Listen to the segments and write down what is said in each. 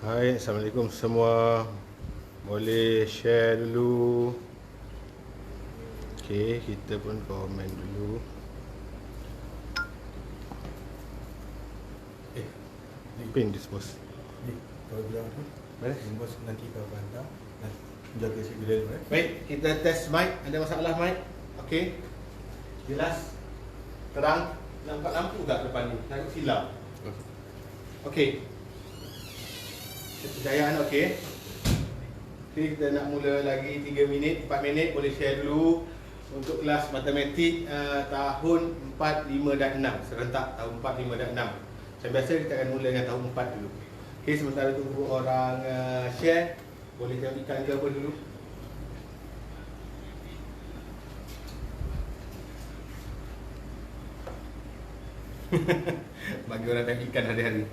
Hai, Assalamualaikum semua. Boleh share dulu. Okey, kita pun komen dulu. Pin dispose. Ni, kalau bilang apa? Boleh? Bos nanti kau bantah dan jaga segera dulu. Baik, kita test mic. Ada masalah mic? Okey. Jelas? Terang? Nampak lampu tak depan ni? Takut silap. Okey. Kejayaan okey. Okey, kita nak mula lagi 3 minit, 4 minit. Boleh share dulu untuk kelas matematik tahun 4, 5 dan 6. Serentak tahun 4, 5 dan 6. Macam biasa kita akan mula dengan tahun 4 dulu. Okey, sementara tunggu orang share, boleh tengok ikan ke apa dulu. Bagi orang tengok ikan hari-hari.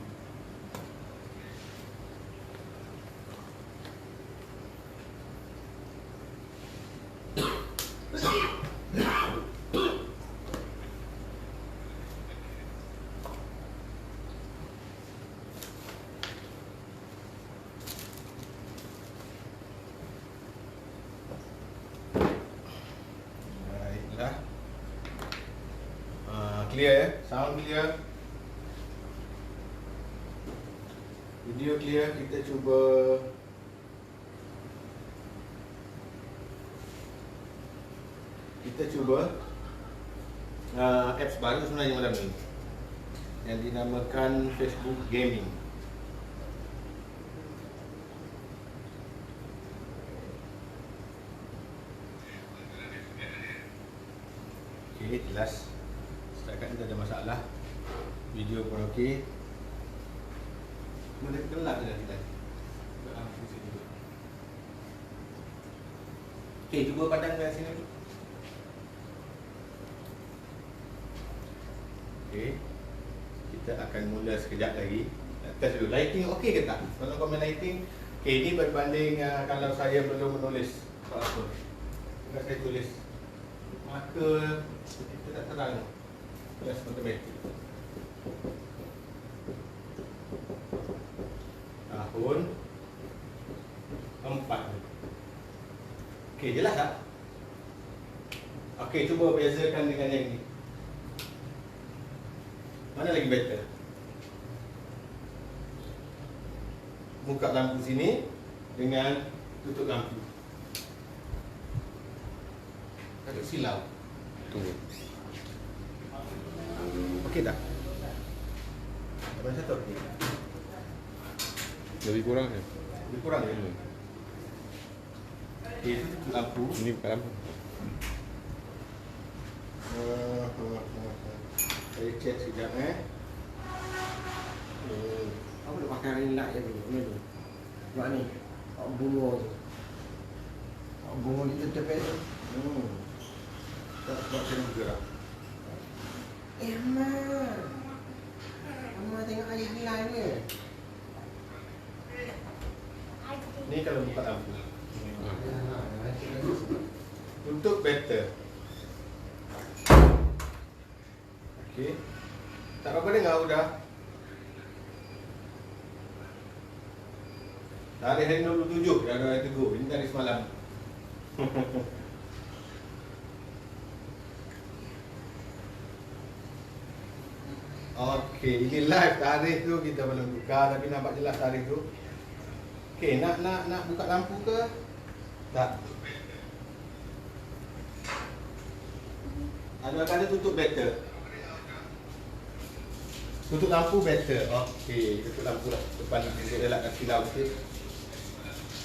Baiklah. Clear ya? Sound clear? Video clear? Kita cuba apps baru sebenarnya malam ni yang dinamakan Facebook Gaming. Okey, jelas. Setakat ni tak ada masalah. Video pun okey. Mana gelap je nanti tadi. Okey, cuba pandang ke sini dulu. Okey. Kita akan mula sekejap lagi. Test dulu. Lighting okey ke tak? Kalau komen lighting. Okey, ini berbanding kalau saya belum menulis apa. Kalau saya tulis maka kita tak terang. Kelas matematik. Tahun 4. Okey, jelas tak? Okey, cuba bezakan dengan yang ni. Mana lagi better? Buka lampu sini dengan tutup lampu. Takut silau. Tunggu. Okey tak? Abang satu okey. Lebih kurang ya? Lebih kurang ya? Okey, itu tutup lampu. Ini bukan lampu. Saya cek sekejap Apa nak pakai ring light je dulu, ni tu. Sebab ni, bunga tu. Bunga di tepi tu. Tak sebab saya bergerak. Amat. Amat tengok air light ni. Ni kalau buka lampu. Tutup better. Okey. Tak apa dengar sudah. Tarikh hari 27 dah ada tegur. Ini tarikh semalam. Okey, ini live tarikh tu kita belum buka tapi nampak jelas tarikh tu. Okey, nak buka lampu ke? Tak. Ada tutup better. Tutup lampu better. Okey, tutup lampu lah. Depan ni dia elakkan silau sikit.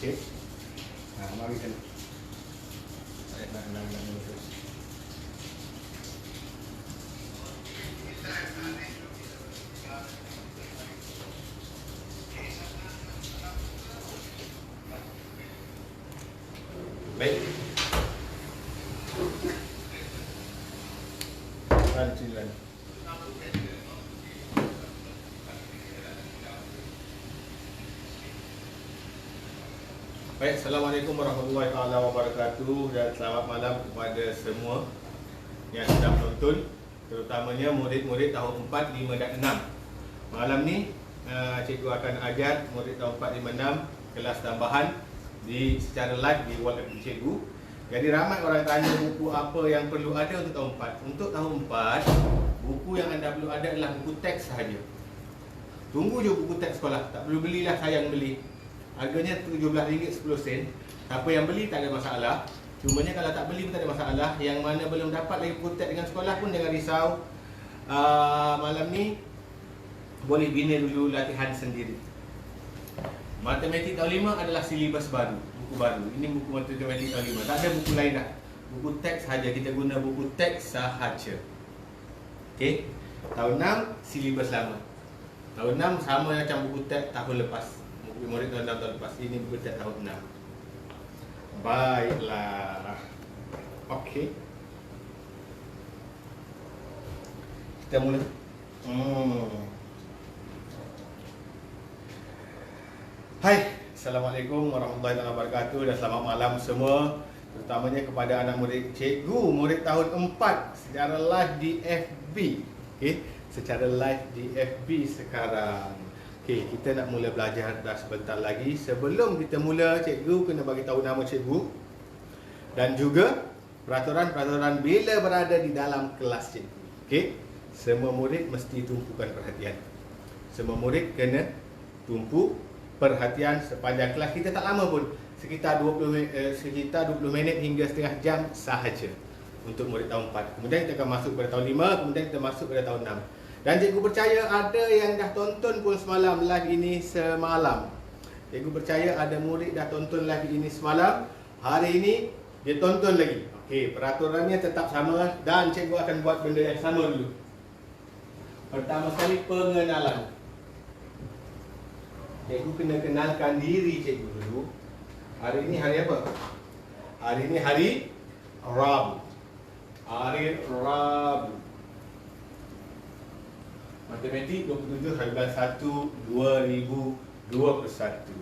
Okey. Mari kita. Saya nak terus. Baik. Silan. Baik, Assalamualaikum warahmatullahi wabarakatuh dan selamat malam kepada semua yang sedang menonton, terutamanya murid-murid tahun 4, 5 dan 6. Malam ni cikgu akan ajar murid tahun 4, 5, 6 kelas tambahan secara live di WhatsApp cikgu. Jadi ramai orang tanya buku apa yang perlu ada untuk tahun 4. Untuk tahun 4, buku yang anda perlu ada adalah buku teks sahaja. Tunggu je buku teks sekolah, tak perlu belilah, sayang beli. Harganya RM17.10. Siapa yang beli tak ada masalah. Cumanya kalau tak beli pun tak ada masalah. Yang mana belum dapat lagi buku teks dengan sekolah pun jangan risau. Malam ni boleh bina dulu latihan sendiri. Matematik tahun 5 adalah silibus baru, buku baru. Ini buku matematik tahun 5. Tak ada buku lain dah. Buku teks sahaja, kita guna buku teks sahaja. Okey. Tahun 6 silibus lama. Tahun 6 sama macam buku teks tahun lepas. Buku murid tahun 6 tahun lepas. Ini buku teks tahun 6. Baiklah. Okey. Kita mula. Hai, Assalamualaikum warahmatullahi wabarakatuh dan selamat malam semua. Terutamanya kepada anak murid cikgu, murid tahun 4 secara live di FB. Okey, secara live di FB sekarang. Okey, kita nak mula belajar dah sebentar lagi. Sebelum kita mula, cikgu kena bagi tahu nama cikgu dan juga peraturan-peraturan bila berada di dalam kelas cikgu. Okey, semua murid mesti tumpukan perhatian. Semua murid kena tumpu perhatian sepanjang kelas. Kita tak lama pun, sekitar 20 minit hingga setengah jam sahaja untuk murid tahun 4. Kemudian kita akan masuk pada tahun 5, kemudian kita masuk pada tahun 6. Dan cikgu percaya ada yang dah tonton pun semalam live ini semalam. Cikgu percaya ada murid dah tonton live ini semalam. Hari ini dia tonton lagi. Okey, peraturannya tetap sama dan cikgu akan buat benda yang sama dulu. Pertama sekali, pengenalan. Cikgu kena kenalkan diri cikgu dulu. Hari ini hari apa? Hari ini hari Rabu. Hari Rabu. Matematik 27/1/2021.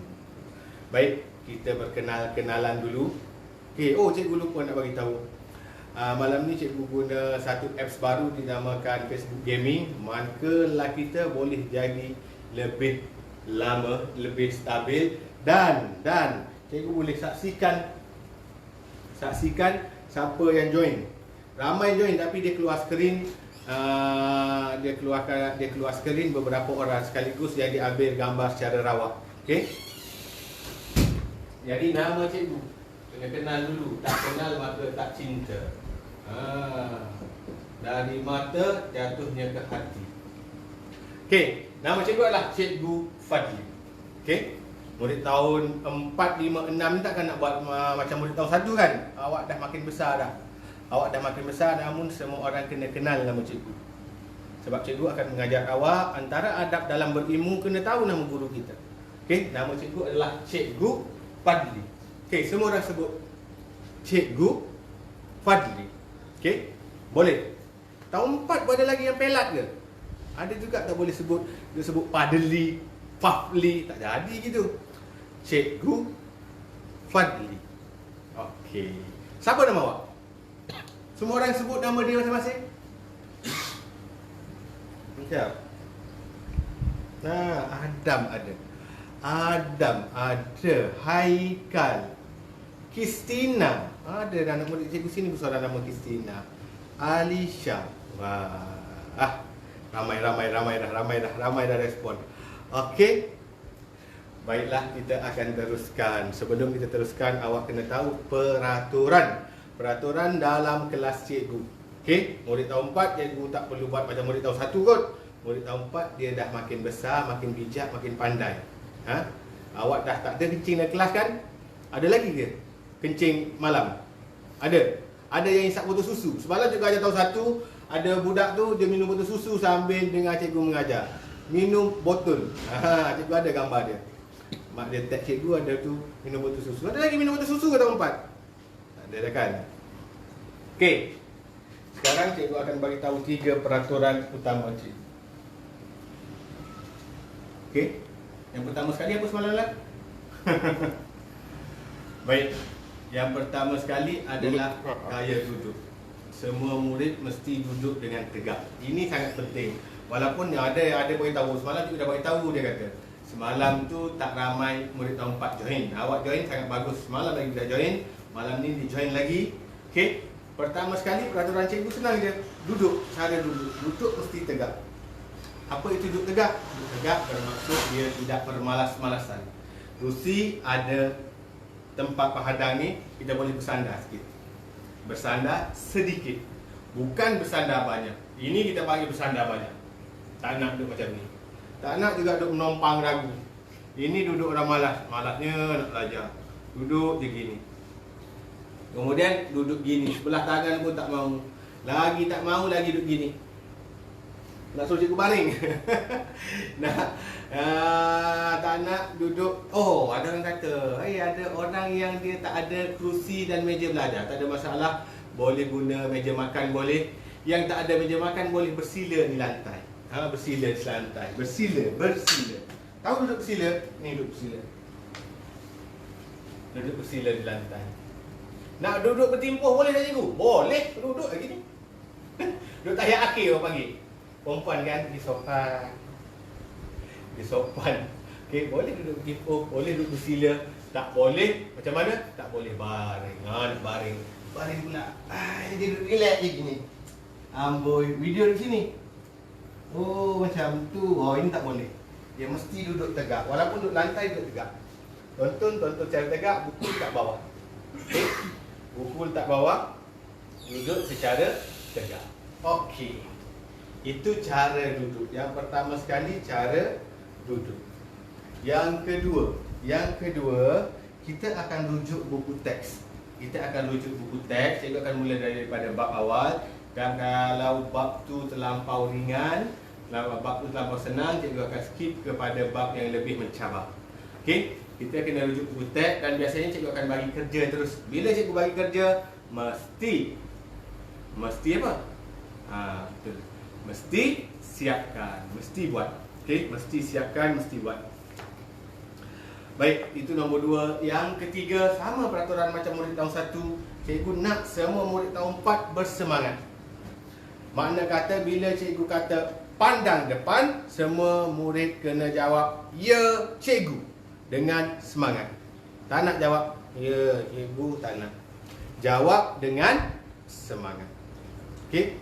Baik, kita berkenalan dulu. Okey, cikgu lupa nak bagi tahu. Malam ni cikgu guna satu apps baru dinamakan Facebook Gaming. Maka kita boleh jadi lebih lama, lebih stabil dan cikgu boleh saksikan siapa yang join. Ramai join tapi dia keluar skrin, dia keluar skrin beberapa orang sekaligus yang diambil gambar secara rawak. Okey. Jadi nama cikgu kena kenal dulu. Tak kenal maka tak cinta. Dari mata jatuhnya ke hati. Okey, nama cikgu adalah Cikgu Fadli. Okey. Murid tahun 4, 5, 6 ni takkan nak buat macam murid tahun 1 kan? Awak dah makin besar dah. Awak dah makin besar, namun semua orang kena kenal nama cikgu. Sebab cikgu akan mengajar awak antara adab dalam berilmu, kena tahu nama guru kita. Okey, nama cikgu adalah Cikgu Fadli. Okey, semua orang sebut Cikgu Fadli. Okey? Boleh. Tahun 4 pun ada lagi yang pelat ke? Ada juga tak boleh sebut, dia sebut Padli, Fafli, tak jadi gitu. Cikgu Fadli. Okey. Siapa nama awak? Semua orang sebut nama dia masing-masing? Macam? Adam ada. Adam ada. Haikal. Kristina. Ada anak murid cikgu sini bersuara nama Kristina. Alisha. Wah. Ramai dah respon. Okey. Baiklah, kita akan teruskan. Sebelum kita teruskan, awak kena tahu peraturan dalam kelas cikgu. Okey, murid tahun 4 cikgu tak perlu buat macam murid tahun 1 kot. Murid tahun 4 dia dah makin besar, makin bijak, makin pandai. Awak dah tak ada kencing dalam kelas kan? Ada lagi ke kencing malam? Ada yang isap botol susu. Semalam cikgu ajar tahun 1, ada budak tu dia minum botol susu sambil dengar cikgu mengajar. Minum botol. Cikgu ada gambar dia. Mak dia tag cikgu ada tu minum botol susu. Ada lagi minum botol susu ke tahun 4? Tak ada dah kan? Okey. Sekarang cikgu akan bagi tahu 3 peraturan utama cikgu. Okey. Yang pertama sekali apa semalam lah? Baik. Yang pertama sekali adalah gaya duduk. Semua murid mesti duduk dengan tegak. Ini sangat penting. Walaupun ada beritahu, semalam juga dah beritahu, dia kata semalam tu tak ramai murid tahun 4 join. Awak join sangat bagus. Semalam lagi dah join, malam ni di join lagi. Okey. Pertama sekali peraturan cikgu senang je. Duduk, cara duduk. Duduk mesti tegak. Apa itu duduk tegak? Duduk tegak bermaksud dia tidak bermalas-malasan. Kerusi ada tempat penghadang ni, kita boleh bersandar sikit. Bersandar sedikit. Bukan bersandar banyak. Ini kita panggil bersandar banyak. Tak nak duduk macam ni. Tak nak juga duduk menompang ragu. Ini duduk orang malas. Malasnya nak belajar. Duduk je gini. Kemudian duduk gini. Sebelah tangan pun tak mau. Lagi tak mau, lagi duduk gini. Nak suruh cikgu baring. Tak nak duduk. Oh, ada orang kata, ada orang yang dia tak ada kerusi dan meja belajar. Tak ada masalah. Boleh guna meja makan, boleh. Yang tak ada meja makan boleh bersila di lantai. Bersila di lantai. Bersila. Tahu duduk bersila? Ni duduk bersila. Duduk bersila di lantai. Nak duduk bertimpuh boleh tak cikgu? Boleh, duduk lagi ni. Duduk tahiyat akhir orang panggil. Perempuan kan, di sopan. Okey, boleh duduk bertimpuh, boleh duduk bersila. Tak boleh, macam mana? Tak boleh baring. Nak baring. Baring pula. Dia duduk relax je gini. Amboi, video di sini. Oh, macam tu. Oh, ini tak boleh. Dia mesti duduk tegak. Walaupun duduk lantai, duduk tegak. Tonton cara tegak, buku tak bawah. Okay. Buku tak bawah. Duduk secara tegak. Okey. Itu cara duduk. Yang pertama sekali, cara duduk. Yang kedua, kita akan rujuk buku teks. Cikgu akan mula daripada bab awal. Dan kalau bab tu terlampau ringan, kalau bab tu terlampau senang, cikgu akan skip kepada bab yang lebih mencabar. Okey, kita kena rujuk buku teks dan biasanya cikgu akan bagi kerja terus. Bila cikgu bagi kerja, mesti apa? Betul. Mesti siapkan, mesti buat. Okey, mesti siapkan, mesti buat. Baik, itu nombor 2. Yang ketiga, sama peraturan macam murid tahun 1. Cikgu nak semua murid tahun 4 bersemangat. Makna kata bila cikgu kata pandang depan, semua murid kena jawab ya cikgu dengan semangat. Tak nak jawab ya cikgu, tak nak. Jawab dengan semangat. Okey?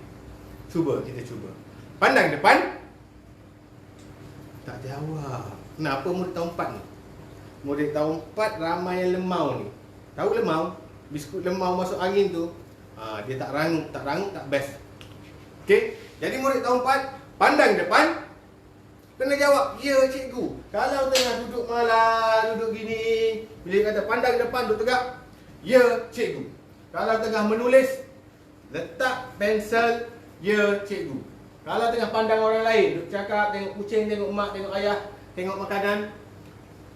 Kita cuba. Pandang depan. Tak jawab. Kenapa murid tahun 4 ni? Murid tahun 4 ramai yang lemau ni. Tahu lemau? Biskut lemau masuk angin tu. Dia tak rangup, tak best. Okey, jadi murid tahun 4 pandang depan, kena jawab ya cikgu. Kalau tengah duduk malas, duduk gini, bila kata pandang depan, duduk tegak, ya cikgu. Kalau tengah menulis, letak pensel, ya cikgu. Kalau tengah pandang orang lain, duduk cakap, tengok kucing, tengok mak, tengok ayah, tengok makanan,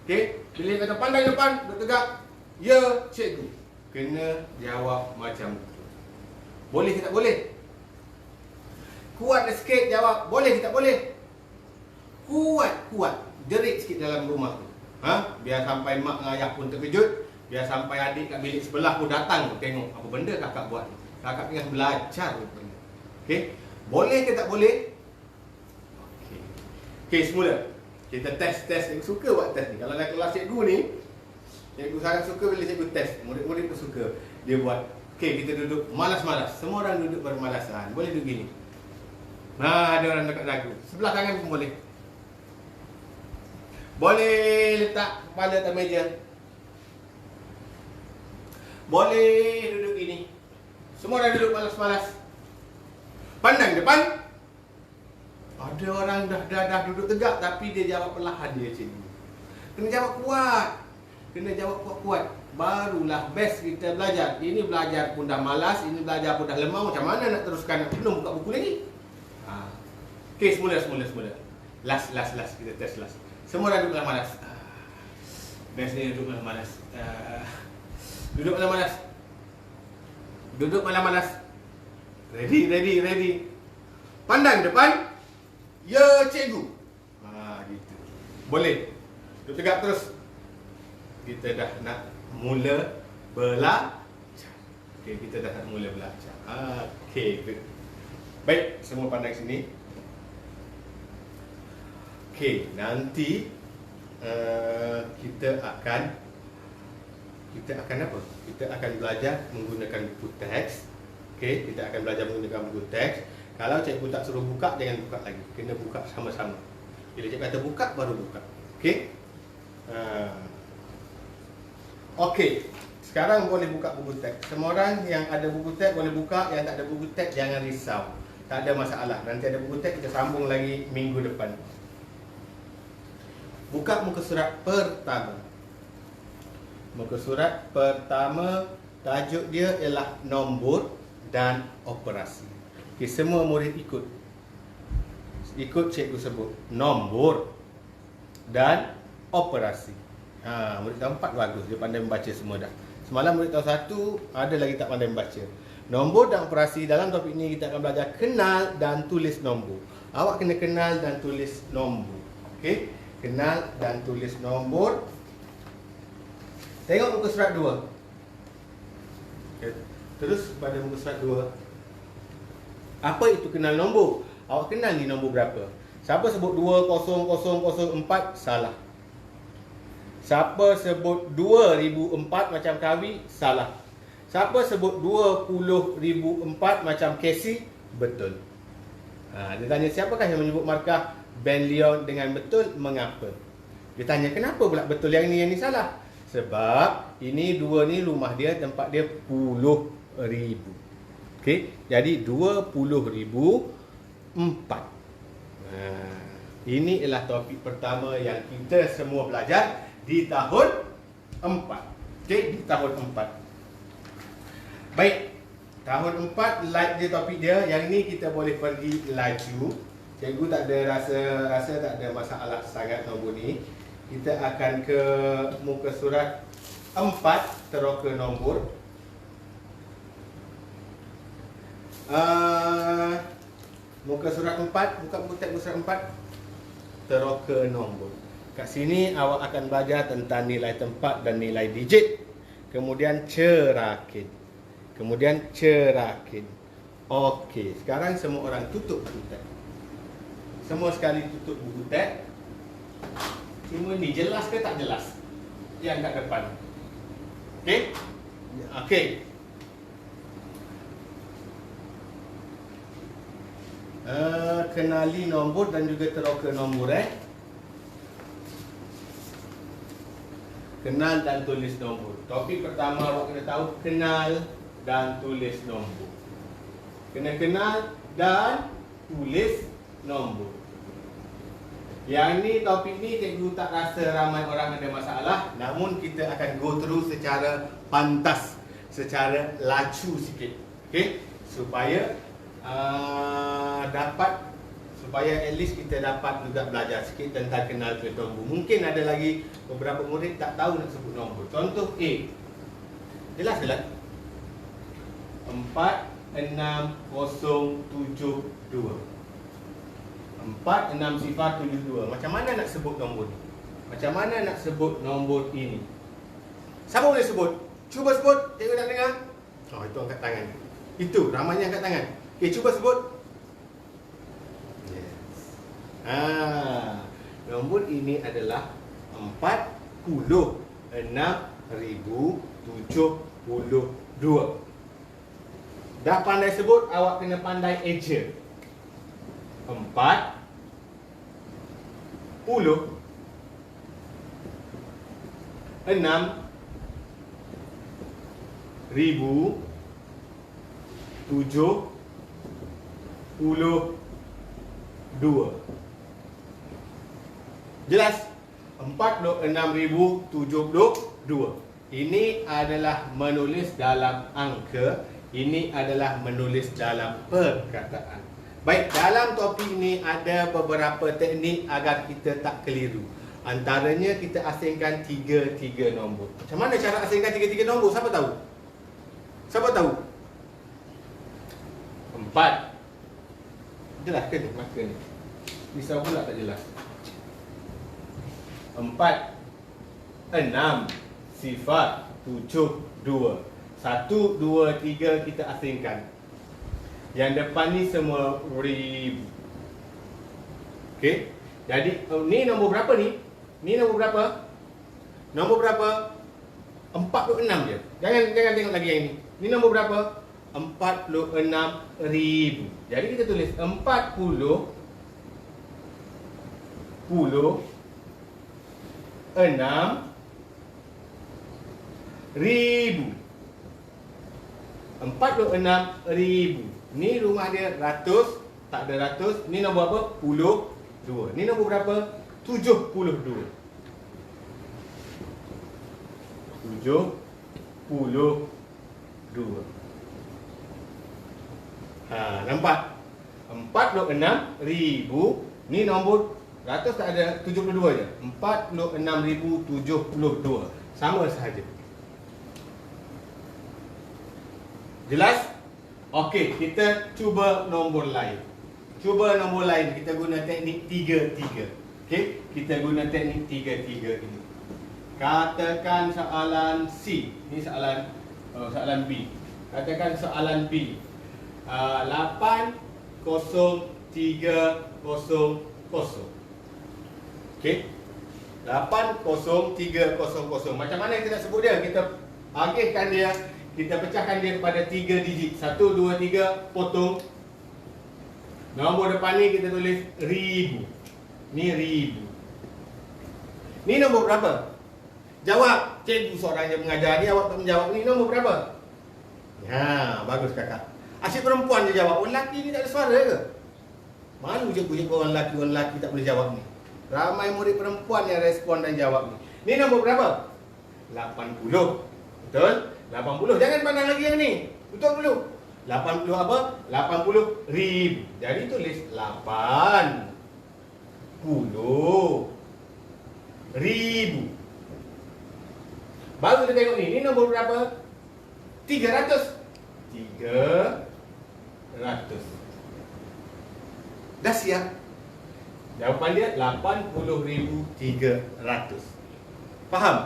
okey, bila kata pandang depan, duduk tegak, ya cikgu. Kena jawab macam tu. Boleh ke tak boleh? Kuat sikit jawab, boleh ke tak boleh? Kuat. Jerit sikit dalam rumah tu. Biar sampai mak dan ayah pun terkejut. Biar sampai adik kat bilik sebelah pun datang tengok apa benda kakak buat. Kakak tengah belajar rupanya. Okey? Boleh ke tak boleh? Okey, semula. Kita test. Cikgu suka buat test ni. Kalau dalam kelas cikgu ni, cikgu sangat suka bila cikgu test. Murid-murid pun suka. Dia buat. Okey, kita duduk malas-malas. Semua orang duduk bermalasan. Boleh duduk gini. Ada orang dekat dagu. Sebelah tangan pun boleh. Boleh letak kepala atas meja. Boleh duduk gini. Semua orang duduk malas-malas. Pandang depan. Ada orang dah duduk tegak tapi dia jawab perlahan dia cikgu. Kena jawab kuat. Kena jawab kuat-kuat. Barulah best kita belajar. Ini belajar pun dah malas, ini belajar pun dah lemau. Macam mana nak teruskan? Belum buka buku lagi. Okey, semula. Last. Kita test last. Semua dah duduk malas. Best ni duduk malas. Duduk malas. Ready. Pandang depan. Ya cikgu. Gitu. Boleh. Duduk tegak terus. Kita dah nak mula belajar. Okey, kita dah nak mula belajar. Okey, good. Baik, semua pandang sini. Okey, nanti kita akan apa? Kita akan belajar menggunakan buku teks. Okey, kita akan belajar menggunakan buku teks. Kalau cikgu tak suruh buka, jangan buka lagi. Kena buka sama-sama. Bila cikgu kata buka, baru buka. Okey? Okey. Sekarang boleh buka buku teks. Semua orang yang ada buku teks boleh buka. Yang tak ada buku teks, jangan risau. Tak ada masalah. Nanti ada buku teks, kita sambung lagi minggu depan. Buka muka surat pertama. Muka surat pertama, tajuk dia ialah nombor dan operasi. Okay, semua murid ikut cikgu sebut nombor dan operasi. Murid tahun 4 bagus, dia pandai membaca semua dah. Semalam murid tahun 1 ada lagi tak pandai membaca. Nombor dan operasi, dalam topik ini kita akan belajar kenal dan tulis nombor. Awak kena kenal dan tulis nombor. Okey, kenal dan tulis nombor. Tengok muka surat 2. Okay. Terus pada muka surat 2. Apa itu kenal nombor? Awak kenal ni nombor berapa? Siapa sebut 20004 salah. Siapa sebut 2004 macam Kawi salah. Siapa sebut 20,004 macam Casey betul. Dia tanya siapakah yang menyebut markah Ben Leon dengan betul, mengapa? Dia tanya kenapa pula betul yang ni salah? Sebab ini 2 ni rumah dia, tempat dia 10,000. Okey, jadi 20,004. Ini ialah topik pertama yang kita semua belajar di tahun 4. Okey, di tahun 4. Baik, tahun 4 like dia topik dia. Yang ni kita boleh pergi laju. Cikgu tak ada rasa tak ada masalah sangat nombor ni. Kita akan ke muka surat 4 terus ke nombor. Muka surat 4, buka buku teks muka surat 4, terus ke nombor. Kat sini awak akan belajar tentang nilai tempat dan nilai digit. Kemudian cerakin. Okey, sekarang semua orang tutup buku teks. Semua sekali tutup buku teks. Semua ni jelas ke tak jelas? Yang kat depan. Okey? Okey. Kenali nombor dan juga terus ke nombor. Kenal dan tulis nombor. Topik pertama awak kena tahu kenal dan tulis nombor. Kena kenal dan tulis nombor. Yang ni topik ni cikgu tak rasa ramai orang ada masalah. Namun kita akan go through secara pantas, secara laju sikit. Okey? Supaya at least kita dapat juga belajar sikit tentang kenal ke nombor. Mungkin ada lagi beberapa murid tak tahu nak sebut nombor. Contoh A. Jelas ke tak? 46072. 46072. Macam mana nak sebut nombor ni? Macam mana nak sebut nombor ini? Siapa boleh sebut? Cuba sebut, cikgu nak dengar. Itu angkat tangan. Itu ramainya angkat tangan. Okey, cuba sebut. Yes. Nombor ini adalah 46072. Dah pandai sebut, awak kena pandai eja. 4,672. Jelas? 4,672. Ini adalah menulis dalam angka. Ini adalah menulis dalam perkataan. Baik, dalam topik ini ada beberapa teknik agar kita tak keliru. Antaranya kita asingkan 3 nombor. Macam mana cara asingkan 3 nombor? Siapa tahu? Siapa tahu? 4. Jelas ke ni marker ni? Risau pula tak jelas. 4 6 sifar 7 2. 1 2 3 kita asingkan. Yang depan ni semua ribu. Okey? Jadi ni nombor berapa ni? Ni nombor berapa? Nombor berapa? 46 je. Jangan tengok lagi yang ni. Ni nombor berapa? 46,000. Jadi kita tulis 40 6,000. 46,000. Ni rumah dia ratus, tak ada ratus. Ni nombor apa? 2. Ni nombor berapa? 72. 72. Nampak? 46,000. Ni nombor ratus tak ada, 72 je. 46,072. Sama sahaja. Jelas? Okey, kita cuba nombor lain. Kita guna teknik 3-3. Okey, kita guna teknik 3-3 ini. Katakan soalan C. Ini soalan B. Katakan soalan B. 80300. Okey. 80300. Macam mana kita nak sebut dia? Kita agihkan dia, kita pecahkan dia kepada 3 digit. 1 2 3 potong. Nombor depan ni kita tulis 1000. Ni 1000. Ni nombor berapa? Jawab. Cikgu seorang je mengajar ni, awak tak menjawab. Ni nombor berapa? Bagus kakak. Asyik perempuan je jawab. Orang lelaki ni tak ada suara ke? Malu je orang lelaki tak boleh jawab ni. Ramai murid perempuan yang respon dan jawab ni. Ni nombor berapa? 80. Betul? 80. Jangan pandang lagi yang ni. Betul dulu. 80 apa? 80,000. Jadi tulis 80,000. Baru kita tengok ni. Ni nombor berapa? 300. 300. Dah siap? Jawapan dia 80,300. Faham?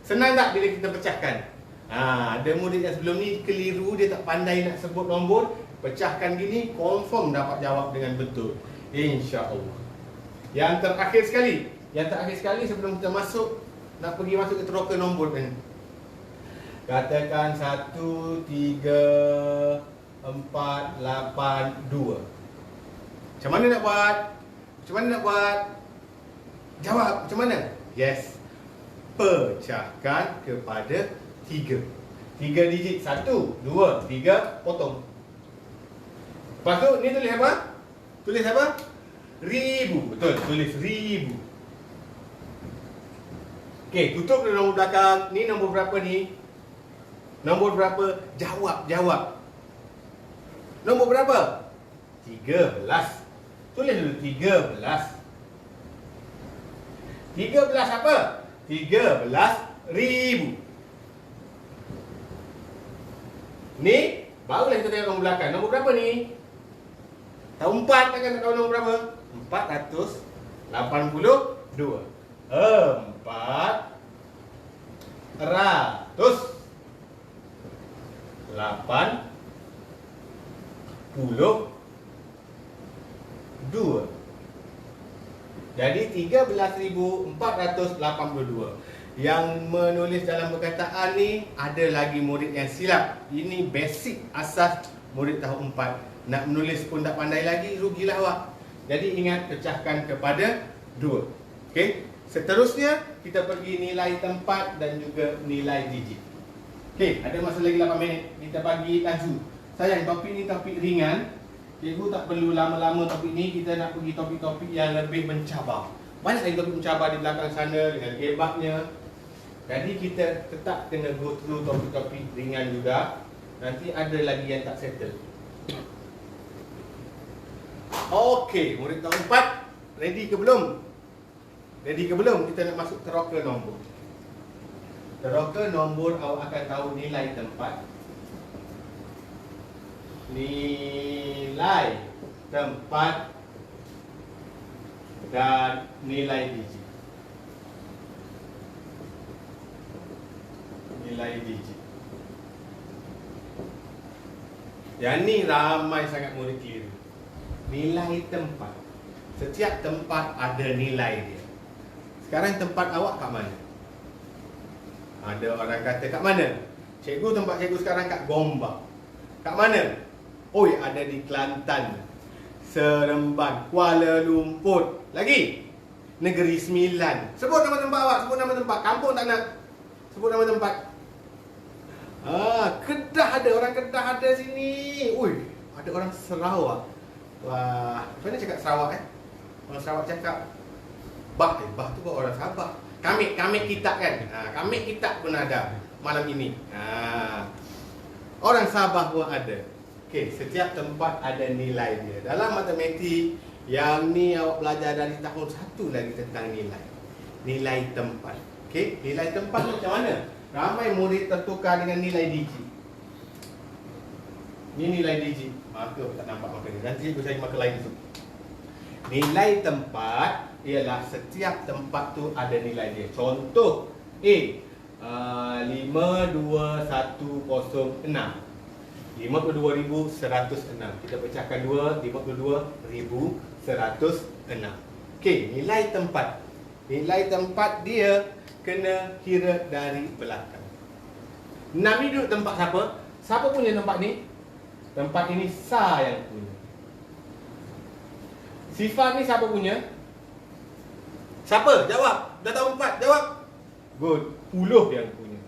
Senang tak bila kita pecahkan? Ada murid yang sebelum ni keliru, dia tak pandai nak sebut nombor. Pecahkan gini, confirm dapat jawab dengan betul, InsyaAllah. Yang terakhir sekali sebelum kita nak pergi masuk ke teroka nombor ni. Katakan 1, 3, 4, 8, 2. Macam mana nak buat? Jawab macam mana? Yes. Pecahkan kepada 3. 3 digit. 1, 2, 3, potong. Lepas tu ni tulis apa? Tulis apa? 1000. Betul, tulis 1000. Okey, tutup dulu nombor belakang. Ni nombor berapa ni? Nombor berapa? Jawab. Nombor berapa? 13. Tulis dulu 13. 13 apa? 13,000. Ni barulah kita tengok nombor belakang. Nombor berapa ni? Tahu 4 takkan nak tahu nombor berapa? 482. 482. Jadi 13,482. Yang menulis dalam perkataan ni ada lagi murid yang silap. Ini basic asas murid tahun 4. Nak menulis pun tak pandai lagi, rugilah awak. Jadi ingat, pecahkan kepada 2. Okey. Seterusnya kita pergi nilai tempat dan juga nilai digit. Okey, ada masa lagi 8 minit. Kita bagi laju. Sayang, topik ni topik ringan. Cikgu tak perlu lama-lama topik ni. Kita nak pergi topik-topik yang lebih mencabar. Banyak lagi topik mencabar di belakang sana dengan hebatnya. Jadi kita tetap kena go through topik-topik ringan juga. Nanti ada lagi yang tak settle. Okey, murid tahun 4, ready ke belum? Kita nak masuk teroka nombor. Teroka nombor, awak akan tahu nilai tempat, dan nilai digit. Yang ni ramai sangat murid keliru. Nilai tempat. Setiap tempat ada nilai dia. Sekarang tempat awak kat mana? Ada orang kata kat mana? Cikgu, tempat cikgu sekarang kat Gombak. Kat mana? Oi, ada di Kelantan, Seremban, Kuala Lumpur. Lagi? Negeri Sembilan. Sebut nama tempat awak, sebut nama tempat. Kampung tak nak. Sebut nama tempat. Kedah ada, orang Kedah ada sini. Ui, ada orang Sarawak. Wah, macam mana cakap Sarawak Orang Sarawak cakap bah tu buat orang Sabah. Kamik kitab kan. Kamik kitab pun ada malam ini. Orang Sabah pun ada. Okey, setiap tempat ada nilai dia. Dalam matematik yang ni awak belajar dari tahun 1 lagi tentang nilai. Nilai tempat. Okey, nilai tempat macam mana? Ramai murid tertukar dengan nilai digit. Ni nilai digit. Maka tak nampak maka ni. Nanti cikgu cari maka lain tu. Nilai tempat ialah setiap tempat tu ada nilai dia. Contoh A, 52106. 52,106. Kita pecahkan 2, 52,106. Okey, nilai tempat. Nilai tempat dia kena kira dari belakang. 6 ni duduk tempat siapa? Siapa punya tempat ni? Tempat ini Sa yang punya. Sifar ni siapa punya? Siapa? Jawab. Dah tahu 4, jawab. Good. 10 yang punya.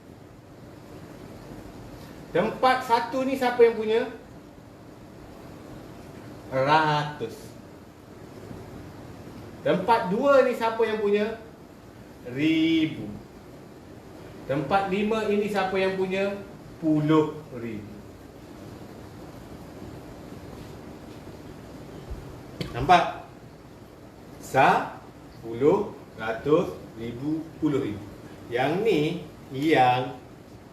Tempat 1 ni siapa yang punya? Ratus. Tempat 2 ni siapa yang punya? Ribu. Tempat 5 ini siapa yang punya? 10,000. Nampak? Sa, 10, ratus, ribu, 10,000. Yang ni yang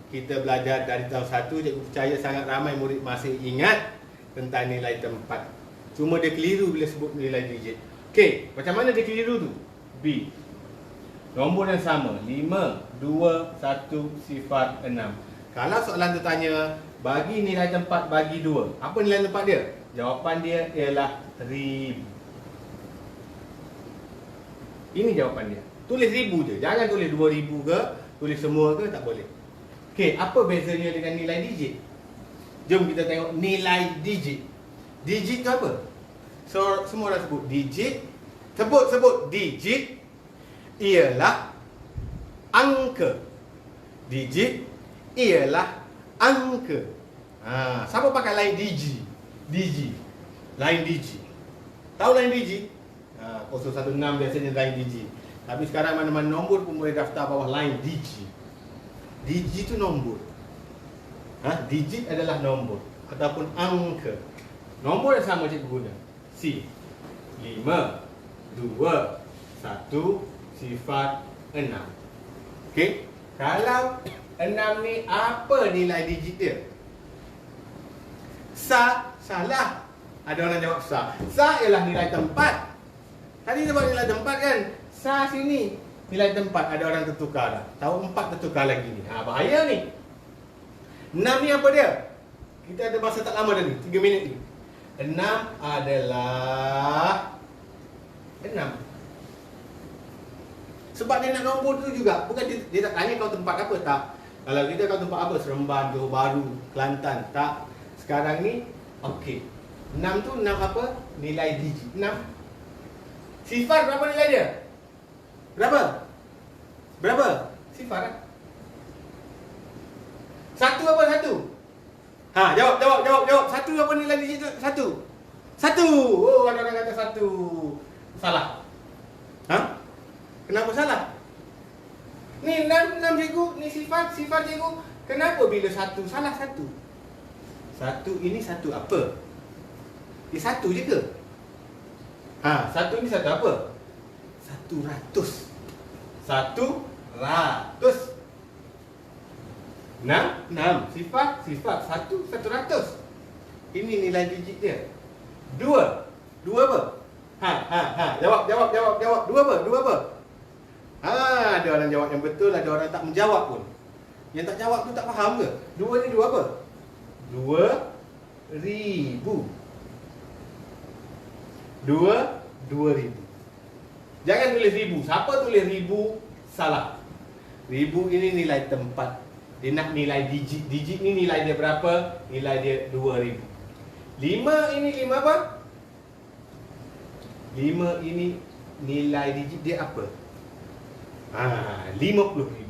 kita belajar dari tahun 1. Cikgu percaya sangat ramai murid masih ingat tentang nilai tempat. Cuma dia keliru bila sebut nilai digit. Okey, macam mana dia keliru tu? B. Nombor yang sama, 5, 2, 1, 0, 6. Kalau soalan tu tanya, bagi nilai tempat bagi 2. Apa nilai tempat dia? Jawapan dia ialah 1000. Ini jawapan dia. Tulis 1000 je. Jangan tulis 2000 ke, tulis semua ke, tak boleh. Okey, apa bezanya dengan nilai digit? Jom kita tengok nilai digit. Digit tu apa? So, semua orang sebut digit. Sebut digit ialah angka. Digit ialah angka. Siapa pakai lain digi? Digi. Lain digi. Tahu lain digi? 016 biasanya lain digi. Tapi sekarang mana-mana nombor pun boleh daftar bawah lain digi. Digi tu nombor. Digit adalah nombor ataupun angka. Nombor yang sama cikgu guna. C. 5, 2, 1, 0, 6. Okey? Kalau 6 ni apa nilai digit dia? Sa, salah. Ada orang jawab sa. Sa ialah nilai tempat. Tadi dia buat nilai tempat kan? Sa sini nilai tempat. Ada orang tertukar dah. Tahu 4 tertukar lagi ni. Bahaya ni. 6 ni apa dia? Kita ada masa tak lama dah ni, 3 minit ni. 6 adalah 6. Sebab dia nak nombor tu juga. Bukan dia tak tanya kau tempat apa, tak. Kalau kita kau tempat apa, Seremban, Johor Bahru, Kelantan, tak. Sekarang ni, okey. 6 tu 6 apa? Nilai digit 6. Sifar berapa nilai dia? Berapa? Berapa? Sifar kan? 1 apa 1? Jawab. 1 apa nilai digit tu? 1. Oh, ada orang kata 1. Salah. Kenapa salah? Ni 6 cikgu, ni sifar cikgu. Kenapa bila 1 salah 1? 1 ini 1 apa? Dia 1 je ke? 1 ni 1 apa? 100. 100. 6 sifar 100. Ini nilai digit dia. 2 apa? Jawab. 2 apa? Ada orang jawab yang betul, ada orang tak menjawab pun. Yang tak jawab tu tak faham ke? 2 ni 2 apa? 2000. 2 2000. Jangan tulis 1000. Siapa tulis 1000? Salah. 1000 ini nilai tempat. Dia nak nilai digit. Digit ni nilai dia berapa? Nilai dia 2000. 5 ini 5 apa? 5 ini nilai digit dia apa? 50,000.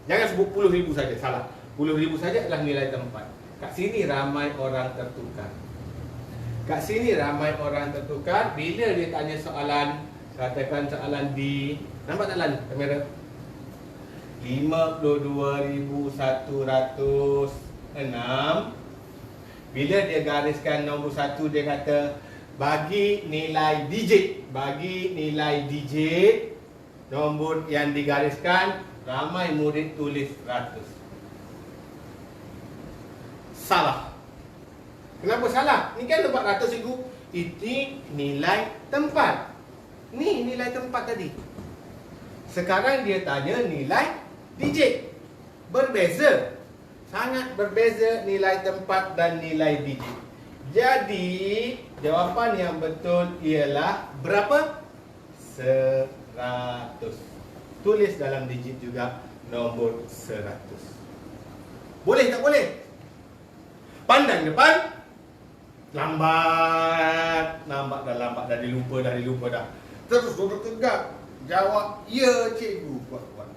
Jangan sebut 10,000 saja, salah. 10,000 saja adalah nilai tempat. Kat sini ramai orang tertukar. Kat sini ramai orang tertukar. Bila dia tanya soalan, katakan soalan di, nampak tak lan kamera? 52,106. Bila dia gariskan nombor 1, dia kata bagi nilai digit. Bagi nilai digit, nombor yang digariskan, ramai murid tulis 100. Salah. Kenapa salah? Ni kan tempat 100 itu. Ini nilai tempat. Ni nilai tempat tadi. Sekarang dia tanya nilai digit. Berbeza. Sangat berbeza nilai tempat dan nilai digit. Jadi, jawapan yang betul ialah berapa? 100. Tulis dalam digit juga nombor 100. Boleh tak boleh? Pandang depan. Lambat. Nampak dah lambat, dah dilupa dah. Terus duduk tegak. Jawab, ya cikgu. Kuat-kuat.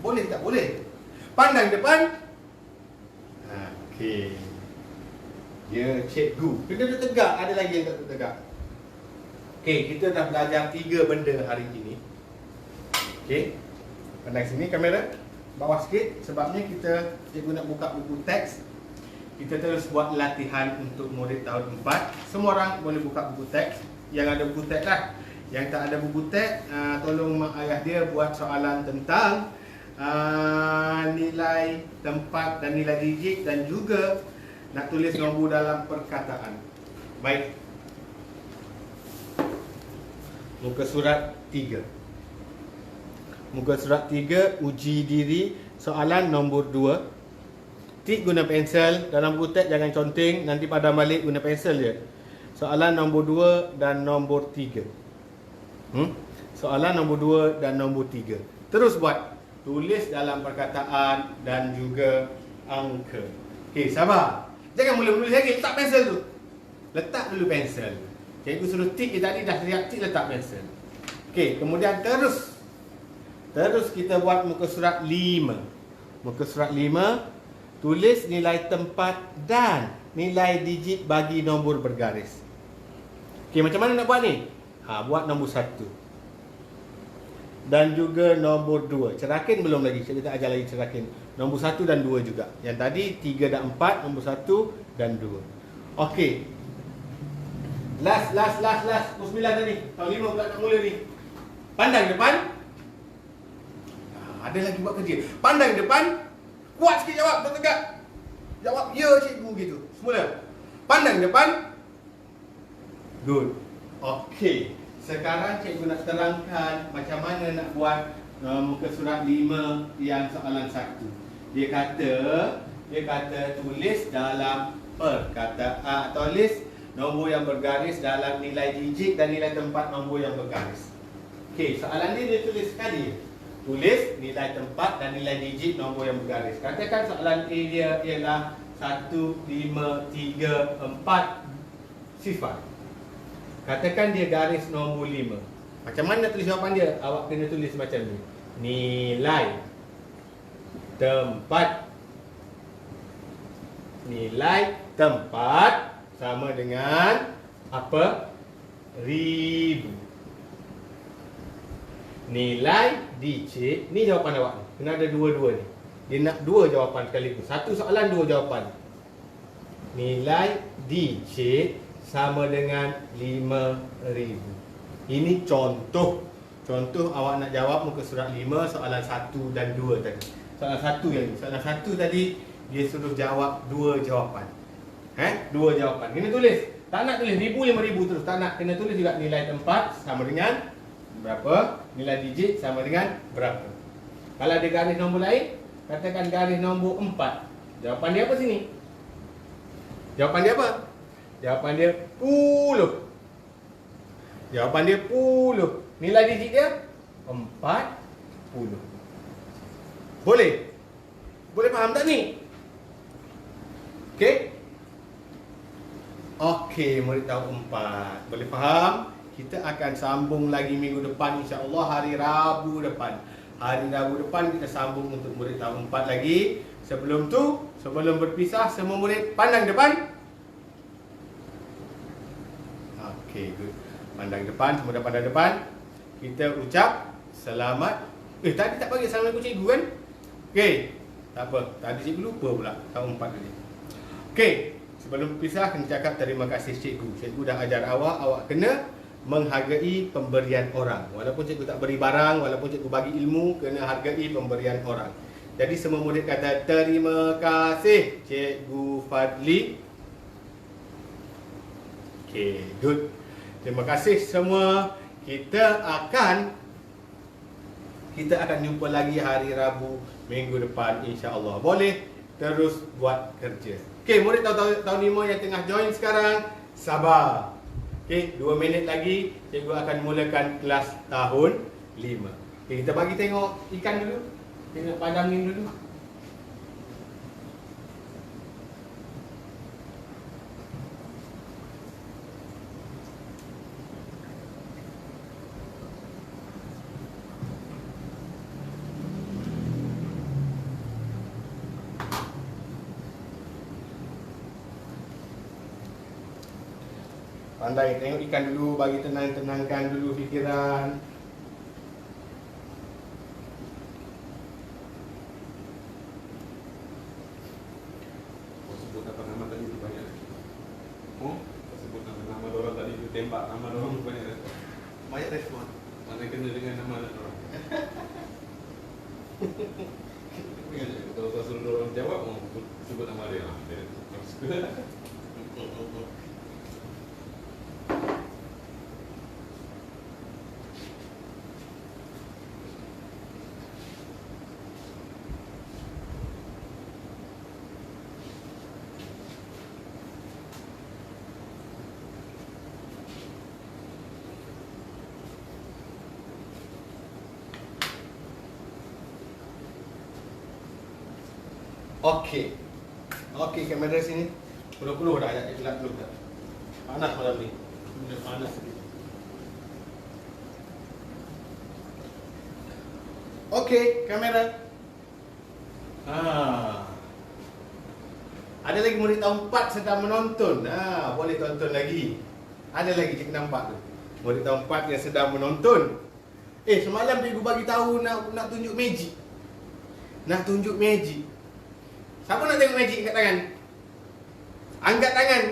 Boleh tak boleh? Pandang depan. Okey. Ya cikgu. Kena duduk tegak. Ada lagi yang tak duduk tegak. Okey, kita dah belajar 3 benda hari ini. Okey. Pandang sini kamera. Bawah sikit. Sebabnya cikgu nak buka buku teks. Kita terus buat latihan untuk murid tahun 4. Semua orang boleh buka buku teks. Yang ada buku teks lah. Yang tak ada buku teks, tolong mak ayah dia buat soalan tentang nilai tempat dan nilai digit, dan juga nak tulis nombor dalam perkataan. Baik. Muka surat 3. Muka surat 3, uji diri, soalan nombor 2. Tik guna pensel, dalam buku teks jangan conteng, nanti padam balik, guna pensel je. Soalan nombor 2 dan nombor 3. Soalan nombor 2 dan nombor 3. Terus buat. Tulis dalam perkataan dan juga angka. Okey, sabar. Jangan mula-mula lagi, letak pensel tu. Letak dulu pensel. Cikgu suruh tik je tadi, dah siap tik, letak pensel. Okey, kemudian terus kita buat muka surat 5. Muka surat 5, tulis nilai tempat dan nilai digit bagi nombor bergaris. Okey, macam mana nak buat ni? Buat nombor 1 dan juga nombor 2. Cerakin belum lagi, saya tak ajar lagi cerakin. Nombor 1 dan 2 juga. Yang tadi 3 dan 4, nombor 1 dan 2. Okey. Last. Pukul 9 tadi. Tahun 5 pula nak mula ni. Pandang depan. Ada lagi buat kerja. Pandang depan. Kuat sikit jawab, bertegak. Jawab, ya cikgu gitu. Semula. Pandang depan. Good. Okey. Sekarang cikgu nak terangkan macam mana nak buat muka surat 5 yang soalan 1. Dia kata tulis dalam perkataan, tulis nombor yang bergaris dalam nilai digit dan nilai tempat nombor yang bergaris. Okey, soalan ni dia tulis sekali. Tulis nilai tempat dan nilai digit nombor yang bergaris. Katakan soalan A dia ialah 1, 5, 3, 4 sifar. Katakan dia garis nombor 5. Macam mana nak tulis jawapan dia? Awak kena tulis macam ni. Nilai tempat. Nilai tempat sama dengan apa? 1000. Nilai digit. Ni jawapan awak ni. Kena ada dua-dua ni. Dia nak 2 jawapan sekaligus. 1 soalan 2 jawapan. Nilai digit sama dengan 5,000. Ini contoh. Contoh awak nak jawab muka surat 5 soalan 1 dan 2 tadi. Soalan 1 yang ni. Soalan 1 tadi dia suruh jawab 2 jawapan. 2 jawapan. Kena tulis. Tak nak tulis 1000, 5,000 terus. Tak nak. Kena tulis juga nilai tempat sama dengan berapa. Nilai digit sama dengan berapa. Kalau ada garis nombor lain, katakan garis nombor 4. Jawapan dia apa sini? Jawapan dia apa? Jawapan dia 10. Jawapan dia 10. Nilai digit dia 40. Boleh? Boleh faham tak ni? Okey? Okey, murid tahun 4. Boleh faham? Kita akan sambung lagi minggu depan, insya-Allah hari Rabu depan. Hari Rabu depan kita sambung untuk murid tahun 4 lagi. Sebelum tu, sebelum berpisah, semua murid pandang depan. Okey, good. Pandang depan, semua dah pandang depan. Kita ucap selamat. Tadi tak bagi assalamualaikum cikgu kan? Okey. Tak apa, tadi cikgu lupa pula tahun 4 tadi. Okey, sebelum berpisah kena cakap terima kasih cikgu. Cikgu dah ajar awak kena menghargai pemberian orang. Walaupun cikgu tak beri barang, walaupun cikgu bagi ilmu, kena hargai pemberian orang. Jadi semua murid kata terima kasih Cikgu Fadli. Okey, good. Terima kasih semua. Kita akan jumpa lagi hari Rabu minggu depan, insya-Allah. Boleh terus buat kerja. Okey, murid tahun 5 yang tengah join sekarang, sabar. Okey, 2 minit lagi cikgu akan mulakan kelas tahun 5. Okey, kita bagi tengok ikan dulu. Tengok padangin dulu. Pandai tengok ikan dulu, bagi tenangkan dulu fikiran. Kau sebut nama tadi itu banyak. Kau sebut nama orang tadi itu, tembak nama orang itu banyak. Banyak respon. Mana kena dengan nama orang. Kalau kau suruh orang jawab, sebut nama dia. Okey. Okey, kamera sini. Peluh-peluh dah ayat gelap peluh dah. Panas malam ni. Benda panas sikit. Okey, kamera. Ada lagi murid tahun 4 sedang menonton. Boleh tonton lagi. Ada lagi cikgu nampak tu. Murid tahun 4 yang sedang menonton. Semalam cikgu bagi tahu nak tunjuk magic. Nak tunjuk magic. Siapa nak tengok magic angkat tangan? Angkat tangan.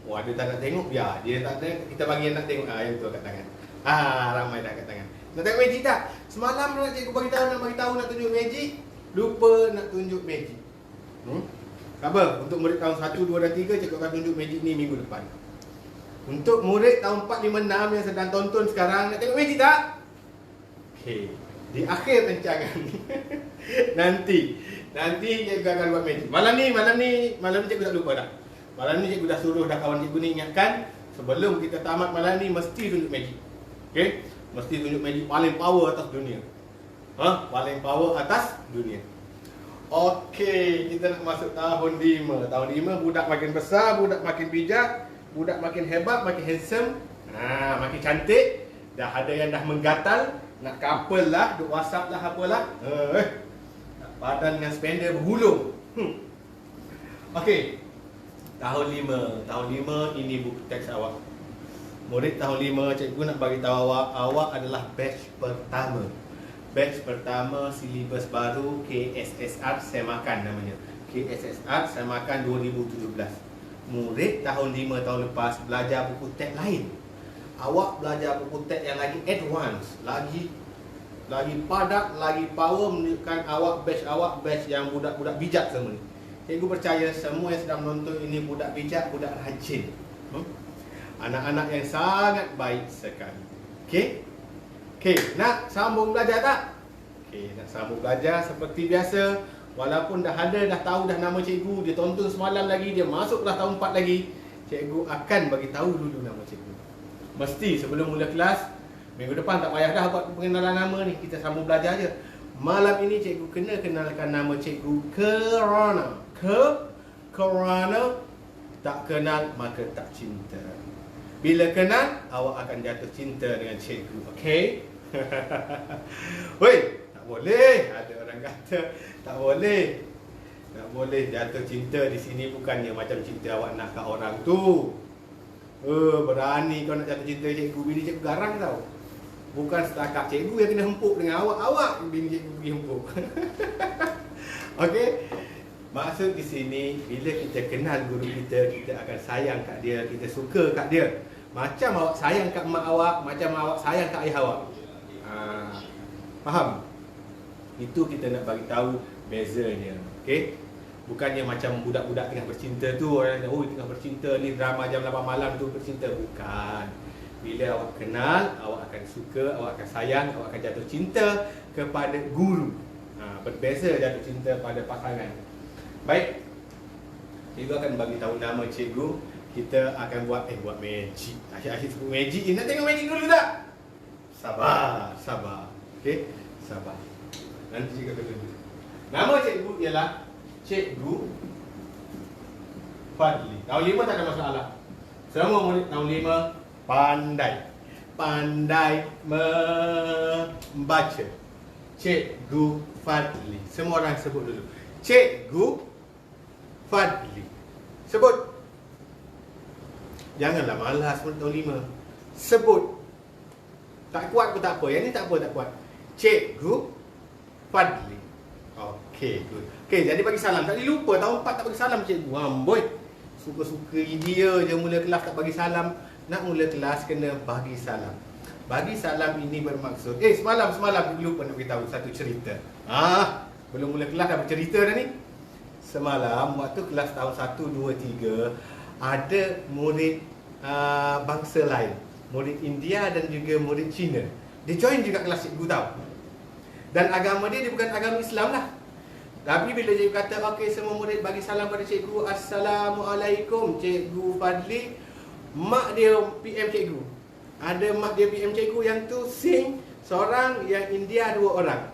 Wah, dia tak nak tengok, biar dia tak tengok. Kita bagi yang nak tengok. Yang tu angkat tangan. Ramai dah angkat tangan. Nak tengok magic tak? Semalam nak cikgu bagi tahu nak tunjuk magic, lupa nak tunjuk magic. Sabar, untuk murid tahun 1, 2 dan 3 cikgu akan tunjuk magic ni minggu depan. Untuk murid tahun 4, 5, 6 yang sedang tonton sekarang, nak tengok magic tak? Okey, di akhir rancangan. Nanti cikgu akan buat magic. Malam ni cikgu tak lupa dah. Malam ni cikgu dah suruh kawan cikgu ni ingatkan, sebelum kita tamat malam ni mesti tunjuk magic. Okey? Mesti tunjuk magic paling power atas dunia. Paling power atas dunia. Okey, kita nak masuk tahun 5. Tahun 5 budak makin besar, budak makin bijak, budak makin hebat, makin handsome, makin cantik. Dah ada yang dah menggatal, nak couple lah, duk WhatsApp lah apalah. Badan dengan spender berhulung. Okey. Tahun 5. Tahun 5 ini buku teks awak. Murid tahun 5, cikgu nak bagi tahu awak adalah batch pertama. Batch pertama silibus baru KSSR Semakan namanya. KSSR Semakan 2017. Murid tahun 5 tahun lepas belajar buku teks lain. Awak belajar buku teks yang lagi advance, lagi padat, lagi power, menunjukkan awak batch yang budak-budak bijak semua ni. Cikgu percaya semua yang sedang menonton ini budak bijak, budak rajin. Anak-anak yang sangat baik sekali. Okey, nak sambung belajar tak? Okey, nak sambung belajar seperti biasa. Walaupun dah tahu dah nama cikgu, dia tonton semalam lagi, dia masuk kelas tahun 4 lagi, cikgu akan bagi tahu dulu nama cikgu. Mesti sebelum mula kelas, minggu depan tak payah dah buat pengenalan nama ni. Kita sambung belajar je. Malam ini cikgu kena kenalkan nama cikgu kerana kerana tak kenal maka tak cinta. Bila kenal, awak akan jatuh cinta dengan cikgu. Okey? Woi, tak boleh. Ada orang kata tak boleh. Tak boleh jatuh cinta di sini bukannya macam cinta awak nak kat orang tu. Berani kau nak jatuh cinta cikgu, bini cikgu garang tau. Bukan setakat cikgu yang kena hempuk dengan awak bini cikgu pergi hempuk. Okey? Maksud di sini, bila kita kenal guru kita, kita akan sayang kat dia, kita suka kat dia. Macam awak sayang kat mak awak, macam awak sayang kat ayah awak. Faham? Itu kita nak bagi tahu bezanya. Okey? Bukannya macam budak-budak tengah bercinta tu, orang kata, oh tengah bercinta ni drama jam 8 malam tu bercinta. Bukan. Bila awak kenal, awak akan suka, awak akan sayang, awak akan jatuh cinta kepada guru. Berbeza jatuh cinta pada pasangan. Baik. Cikgu akan bagi tahu nama cikgu. Kita akan buat magic. Asyik-asyik sebut magic ni. Nak tengok magic dulu tak? Sabar. Okey? Sabar. Nanti cikgu akan tunjuk. Nama cikgu ialah Cikgu Fadli. Tahun 5 tak ada masalah. Semua murid tahun 5 pandai membaca. Cikgu Fadli. Semua orang sebut dulu. Cikgu Fadli. Sebut. Janganlah malas murid tahun 5. Sebut. Tak kuat pun tak apa. Yang ni tak apa, tak kuat. Cikgu Fadli. Okey, good. Okey, jadi bagi salam. Tak boleh lupa tahun 4 tak bagi salam cikgu. Amboi. Suka-suka dia je mula kelas tak bagi salam. Nak mula kelas kena bagi salam. Bagi salam ini bermaksud, semalam lupa nak beritahu satu cerita. Belum mula kelas dah bercerita dah ni. Semalam waktu kelas tahun 1, 2, 3 ada murid bangsa lain. Murid India dan juga murid Cina. Dia join juga kelas cikgu tau. Dan agama dia bukan agama Islam lah. Tapi bila cikgu kata, okey semua murid bagi salam pada cikgu, Assalamualaikum Cikgu Fadli. Mak dia PM cikgu. Ada mak dia PM cikgu yang tu Sing seorang, yang India 2 orang.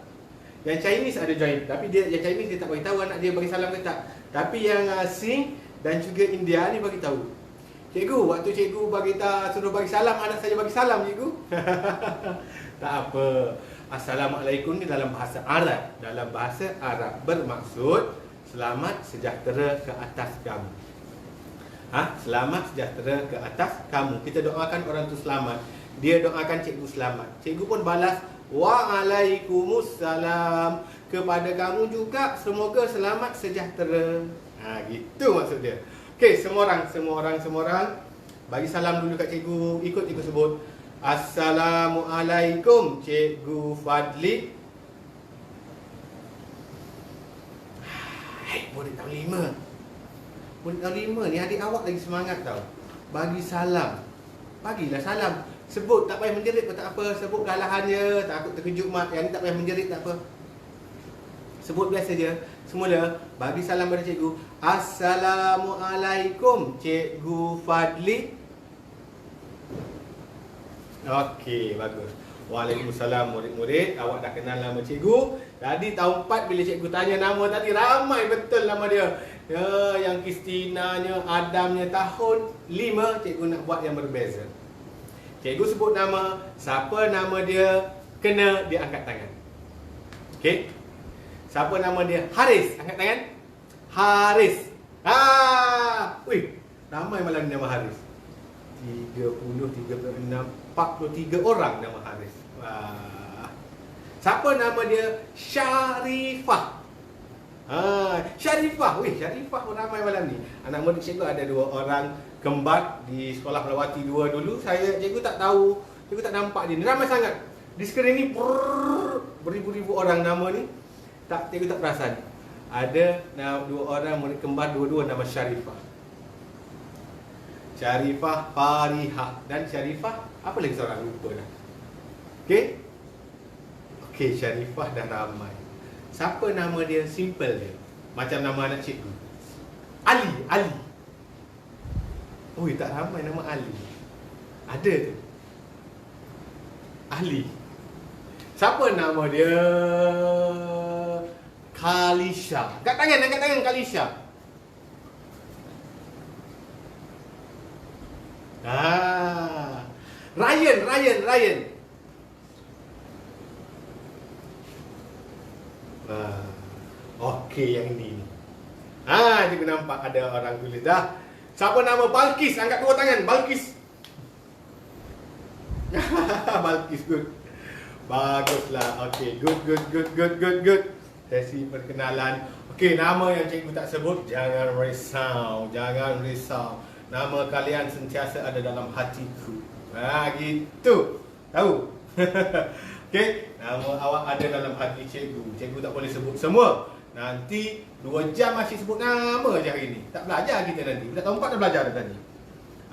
Yang Chinese ada join. Tapi dia yang Chinese dia tak bagi tahu anak dia bagi salam ke tak. Tapi yang Sing dan juga India ni bagi tahu. Cikgu, waktu cikgu suruh bagi salam, anak saya bagi salam cikgu. Tak apa. Assalamualaikum ni dalam bahasa Arab. Dalam bahasa Arab bermaksud selamat sejahtera ke atas kamu. Selamat sejahtera ke atas kamu. Kita doakan orang tu selamat. Dia doakan cikgu selamat. Cikgu pun balas, Waalaikumsalam. Kepada kamu juga semoga selamat sejahtera. Gitu maksud dia. Okey, semua orang bagi salam dulu kat cikgu. Ikut cikgu sebut. Assalamualaikum Cikgu Fadli. Murid tahun 5. Murid tahun 5 ni adik awak lagi semangat tau. Bagi salam. Bagilah salam. Sebut, tak payah menjerit pun tak apa. Sebut kalahan je. Takut terkejut mak. Yang ni tak payah menjerit, tak apa. Sebut biasa je. Semula bagi salam pada cikgu. Assalamualaikum Cikgu Fadli. Okey, bagus. Waalaikumsalam murid-murid. Awak dah kenal nama cikgu. Tadi tahun 4 bila cikgu tanya nama tadi, ramai betul nama dia. Yang Kristinanya, Adamnya. Tahun 5 cikgu nak buat yang berbeza. Cikgu sebut nama. Siapa nama dia kena dia angkat tangan. Okey. Siapa nama dia? Haris. Angkat tangan. Haris. Ramai malam nama Haris. 30, 36, 43 orang nama Haris. Siapa nama dia? Syarifah. Syarifah. Syarifah pun ramai malam ni. Anak murid cikgu ada 2 orang kembar di sekolah Melawati 2 dulu. Cikgu tak tahu, cikgu tak nampak dia. Ramai sangat. Di skrin ni beribu-ribu orang nama ni. Cikgu tak perasan. Ada 2 orang murid kembar, dua-dua nama Syarifah. Syarifah, Farihah dan Syarifah. Apa lagi seorang lupa dah. Okey? Okey, Syarifah dah ramai. Siapa nama dia? Simple dia. Macam nama anak cikgu. Ali. Tak ramai nama Ali. Ada tu. ahli. Siapa nama dia? Kalisha. Angkat tangan Kalisha. Ryan. Okey, yang ini. Cikgu nampak ada orang tulis dah. Siapa nama Balkis? Angkat dua tangan, Balkis. Balkis, good. Baguslah. Okey, good. Sesi perkenalan. Okey, nama yang cikgu tak sebut, jangan risau. Nama kalian sentiasa ada dalam hatiku. Gitu. Tahu? Okey, nama awak ada dalam hati cikgu. Cikgu tak boleh sebut semua. Nanti 2 jam masih sebut nama je hari ni. Tak belajar kita nanti. Budak tahun 4 dah belajar dah tadi.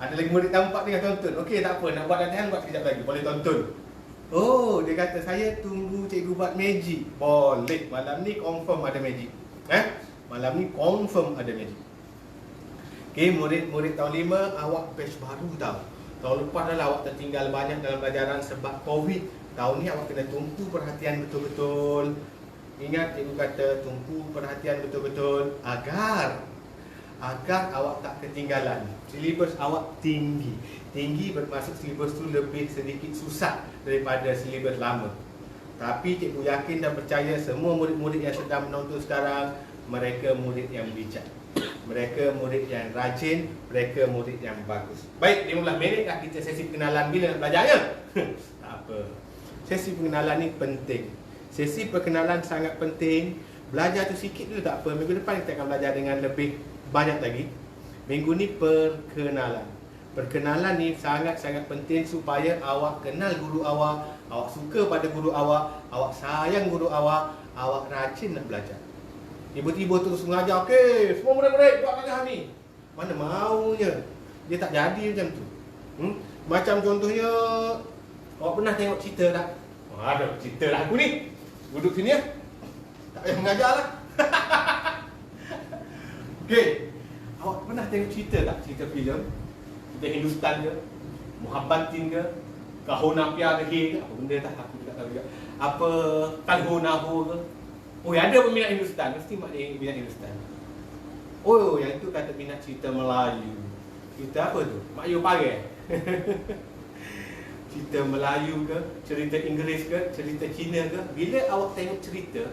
Ada lagi murid tahun 4 tengah tonton. Okey, tak apa. Nak buat latihan, buat sekejap lagi. Boleh tonton. Oh, dia kata saya tunggu cikgu buat magic. Boleh. Malam ni confirm ada magic. Malam ni confirm ada magic. Okey, murid-murid tahun 5, awak batch baru tau. Tahun lepas dah lah awak tertinggal banyak dalam pelajaran sebab COVID. Tahun ni awak kena tumpu perhatian betul-betul. Ingat cikgu kata tumpu perhatian betul-betul agar awak tak ketinggalan. Silibus awak tinggi. Tinggi bermaksud silibus tu lebih sedikit susah daripada silibus lama. Tapi cikgu yakin dan percaya semua murid-murid yang sedang menonton sekarang, mereka murid yang bijak. Mereka murid yang rajin, mereka murid yang bagus. Baik, 15 minit dah kita sesi pengenalan. Bila nak belajarnya? Tak apa. Sesi pengenalan ni penting. Sesi perkenalan sangat penting. Belajar tu sikit dulu tak apa. Minggu depan kita akan belajar dengan lebih banyak lagi. Minggu ni perkenalan. Perkenalan ni sangat-sangat penting supaya awak kenal guru awak suka pada guru awak sayang guru awak rajin nak belajar. Tiba-tiba terus mengajar, okey, semua murid-murid buat latihan ni. Mana maunya. Dia tak jadi macam tu. Macam contohnya, awak pernah tengok cerita tak? Ada cerita lah aku ni. Duduk sini ya. Tak payah mengajar lah. Okey. Awak pernah tengok cerita tak? Cerita filem? Cerita Hindustan ke? Muhabbatin ke? Kahonapia ke? Apa benda tak? Aku tak tahu juga. Apa Talhonaho ke? Oh, ada peminat Hindustan. Mesti mak dia minat Hindustan. Oh, yang itu kata minat cerita Melayu. Cerita apa tu? Mak Yu Pagai. Cerita Melayu ke, cerita Inggeris ke, cerita Cina ke. Bila awak tengok cerita,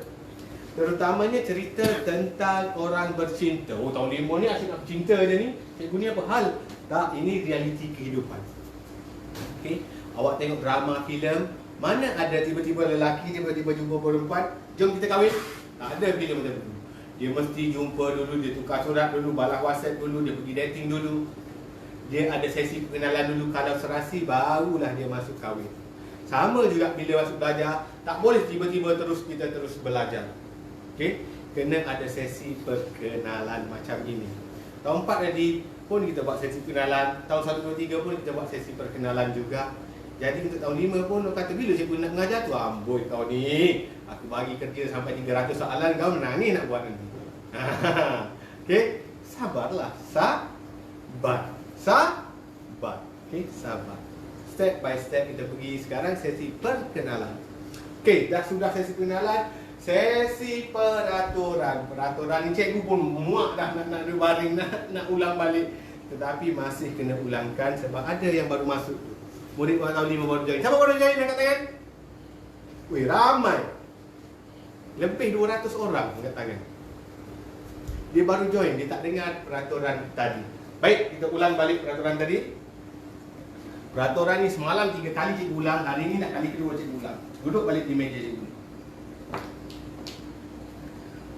terutamanya cerita tentang orang bercinta. Oh, tahun 5 ni asyik nak bercinta je ni. Cikgu ni apa hal? Tak, ini realiti kehidupan. Okey, awak tengok drama, filem, mana ada tiba-tiba lelaki tiba-tiba jumpa perempuan, jom kita kahwin. Tak ada filem macam tu. Dia mesti jumpa dulu, dia tukar surat dulu, balas WhatsApp dulu, dia pergi dating dulu. Dia ada sesi pengenalan dulu, kalau serasi barulah dia masuk kahwin. Sama juga bila masuk belajar, tak boleh tiba-tiba kita terus belajar. Okey, kena ada sesi perkenalan macam ini. Tahun 4 tadi pun kita buat sesi perkenalan, tahun 1, 2, 3 pun kita buat sesi perkenalan juga. Jadi untuk tahun 5 pun orang kata bila cikgu nak mengajar tu, amboi kau ni, aku bagi kerja sampai 300 soalan, kau menangis nak buat nanti. Okey, sabarlah, sabar. Okey, sabar. Step by step kita pergi. Sekarang sesi perkenalan. Okey, dah sudah sesi perkenalan. Sesi peraturan. Peraturan ni cikgu pun muak dah nak baring, nak ulang balik. Tetapi masih kena ulangkan sebab ada yang baru masuk. Murid tahun 5 baru join. Siapa baru join? Angkat tangan. Wih, ramai. Lebih 200 orang angkat tangan. Dia baru join, dia tak dengar peraturan tadi. Baik, kita ulang balik peraturan tadi. Peraturan ni semalam 3 kali cikgu ulang, hari ni nak kali kedua cikgu ulang. Duduk balik di meja cikgu.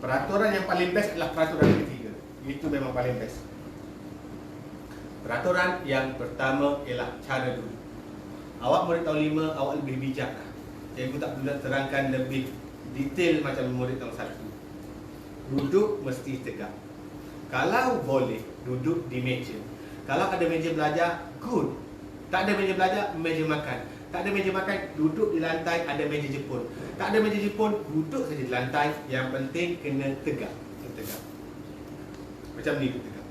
Peraturan yang paling best adalah peraturan ketiga. Itu memang paling best. Peraturan yang pertama ialah cara duduk. Awak murid tahun 5, awak lebih bijak. Cikgu tak perlu terangkan lebih detail macam murid tahun 1. Duduk mesti tegak. Kalau boleh, duduk di meja. Kalau ada meja belajar, good. Tak ada meja belajar, meja makan. Tak ada meja makan, duduk di lantai, ada meja Jepun. Tak ada meja Jepun, duduk saja di lantai. Yang penting kena tegak. Tegak. Macam ni tegak.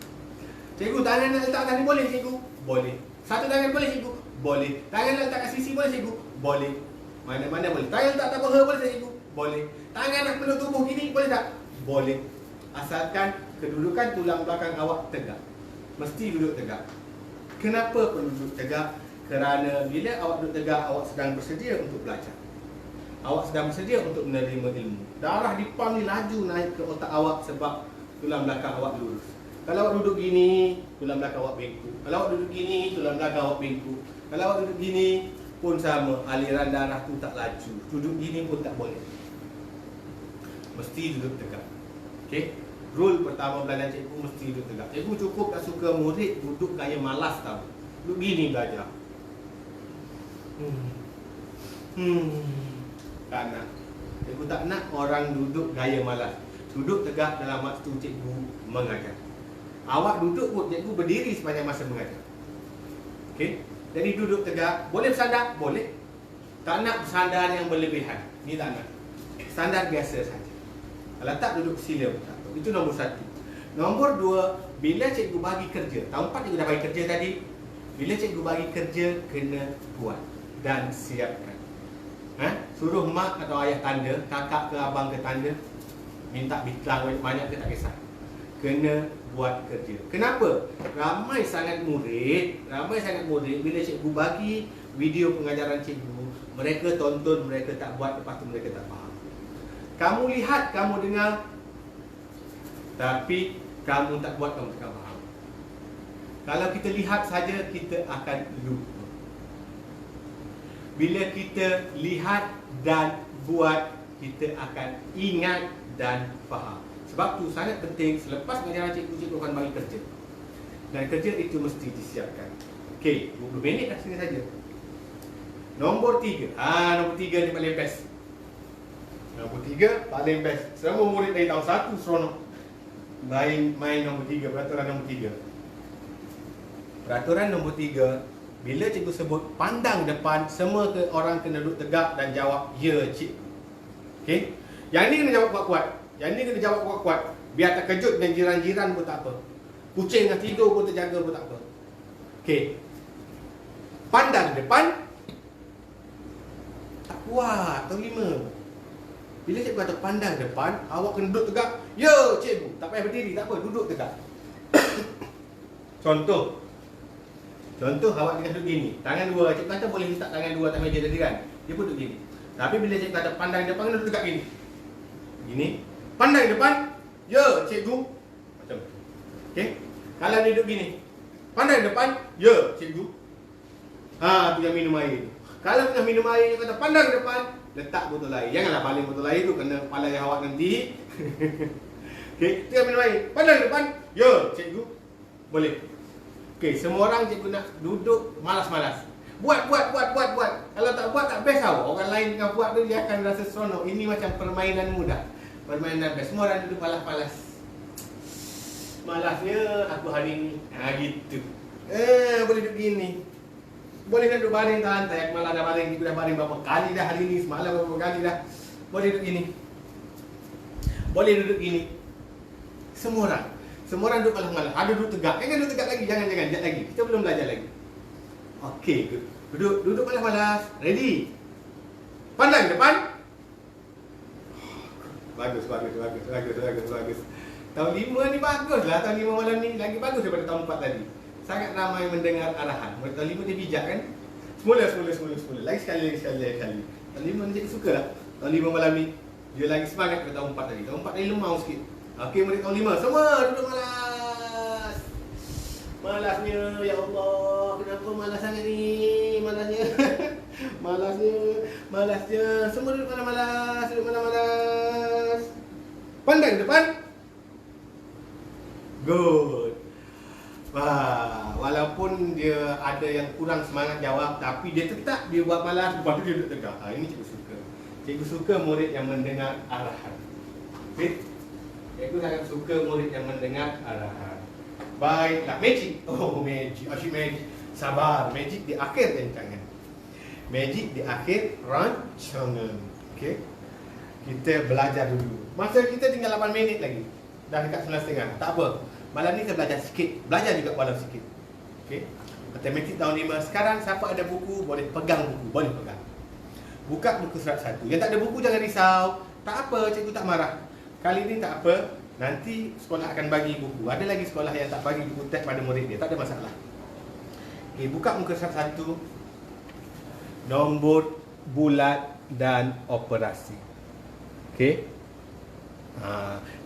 Cikgu, tangan nak letak atas ni boleh cikgu? Boleh. Satu tangan boleh cikgu? Boleh. Tangan nak letak kat sisi boleh cikgu? Boleh. Mana-mana boleh. Tangan tak apa, boleh tak cikgu? Boleh. Tangan nak peluk tubuh gini, boleh tak? Boleh. Asalkan kedudukan tulang belakang awak tegak. Mesti duduk tegak. Kenapa perlu duduk tegak? Kerana bila awak duduk tegak, awak sedang bersedia untuk belajar. Awak sedang bersedia untuk menerima ilmu. Darah di pam ni laju naik ke otak awak sebab tulang belakang awak lurus. Kalau awak duduk gini, tulang belakang awak bengkok. Kalau awak duduk gini, tulang belakang awak bengkok. Kalau awak duduk gini pun sama, aliran darah tu tak laju. Duduk gini pun tak boleh. Mesti duduk tegak. Okey? Rule pertama belajar cikgu mesti duduk tegak. Cikgu cukup tak suka murid duduk gaya malas tau. Duduk gini belajar. Tak nak. Cikgu tak nak orang duduk gaya malas. Duduk tegak dalam waktu cikgu mengajar. Awak duduk pun cikgu berdiri sepanjang masa mengajar. Okey? Jadi duduk tegak. Boleh bersandar? Boleh. Tak nak bersandar yang berlebihan. Ni tak nak. Standar biasa saja. Kalau tak duduk sila pun tak apa. Itu nombor 1. Nombor 2, bila cikgu bagi kerja. Tahun 4 cikgu dah bagi kerja tadi. Bila cikgu bagi kerja, kena buat dan siapkan. Suruh mak atau ayah tanda, kakak ke abang ke tanda, minta bintang banyak ke tak kisah. Kena buat kerja. Kenapa? Ramai sangat murid bila cikgu bagi video pengajaran cikgu, mereka tonton, mereka tak buat, lepas tu mereka tak faham. Kamu lihat, kamu dengar, tapi kamu tak buat, kamu tak faham. Kalau kita lihat saja, kita akan lupa. Bila kita lihat dan buat, kita akan ingat dan faham. Sebab tu sangat penting, selepas pengajaran cikgu, cikgu akan bagi kerja. Dan kerja itu mesti disiapkan. Okey, 20 minit dah sini saja. Nombor 3. Nombor 3 ni paling best. Nombor 3 paling best. Semua murid dari tahun 1 seronok main nombor 3, peraturan nombor 3. Peraturan nombor 3, bila cikgu sebut pandang depan, semua orang kena duduk tegak dan jawab ya cikgu. Okey? Yang ni kena jawab kuat-kuat. Yang ni kena jawab kuat-kuat. Biar tak kejut dengan jiran-jiran pun tak apa. Kucing yang tidur pun terjaga pun tak apa. Okey. Pandang depan. Tak kuat. Tahun 5. Bila cikgu kata pandang depan, awak kena duduk tegak. Ya cikgu. Tak payah berdiri, tak apa. Duduk tegak. Contoh awak dengan duduk gini. Tangan dua. Cikgu kata boleh letak tangan dua atas meja tadi kan. Dia pun duduk gini. Tapi bila cikgu kata pandang depan, kena duduk tegak gini. Gini. Pandang depan. Ya cikgu. Macam tu. Okey. Kalau dia duduk gini. Pandang depan. Ya cikgu. Tu yang minum air. Kalau tengah minum air, dia kata pandang depan, letak botol air. Janganlah baling botol air tu, kena kepala yang awak nanti. Okey, tengah minum air. Pandang depan. Ya cikgu. Boleh. Okey, semua orang cikgu nak duduk malas-malas. Buat. Kalau tak buat, tak best tau. Orang lain tengah buat tu, dia akan rasa seronok. Ini macam permainan mudah. Permainan best. Semua orang duduk malas-malas. Malasnya aku hari ni. Gitu. Boleh duduk gini. Boleh nak duduk baring tak lantai. Aku malah dah baring. Aku dah baring berapa kali dah hari ni. Semalam berapa kali dah. Boleh duduk gini. Boleh duduk gini. Semua orang duduk malas-malas. Ada duduk tegak. Jangan duduk tegak lagi. Jangan. Sekejap lagi. Kita belum belajar lagi. Okey. Duduk malas-malas. Ready. Pandang depan. Bagus. Tahun 5 ni bagus lah. Tahun 5 malam ni lagi bagus daripada tahun 4 tadi. Sangat ramai mendengar arahan. Murid tahun 5 dia bijak kan. Semula. Lagi sekali. Tahun 5 ni cikgu suka lah. Tahun 5 malam ni dia lagi semangat daripada tahun 4 tadi. Tahun 4 tadi lemau sikit. Okey, murid tahun 5 semua duduk malas. Malasnya, ya Allah, kenapa malas sangat ni? Malasnya. Semua duduk malas. Pandang depan. Good. Walaupun dia ada yang kurang semangat jawab, tapi dia tetap dia buat malas, lepas tu dia duduk tegak. Ini cikgu suka. Cikgu suka murid yang mendengar arahan. Okey? Cikgu sangat suka murid yang mendengar arahan. Baiklah, magic. Magic. Asyik magic. Sabar, magic di akhir rancangan. Magic di akhir rancangan. Okey? Kita belajar dulu. Masa kita tinggal 8 minit lagi. Dah dekat 9.30. Tak apa. Malam ni kita belajar sikit. Belajar juga walau sikit. Okey? Matematik tahun 5. Sekarang siapa ada buku, boleh pegang buku. Boleh pegang. Buka muka surat 1. Yang tak ada buku jangan risau. Tak apa, cikgu tak marah. Kali ni tak apa, nanti sekolah akan bagi buku. Ada lagi sekolah yang tak bagi buku teks pada murid dia, tak ada masalah. Okey, buka muka surat 1. Nombor bulat dan operasi. Okey.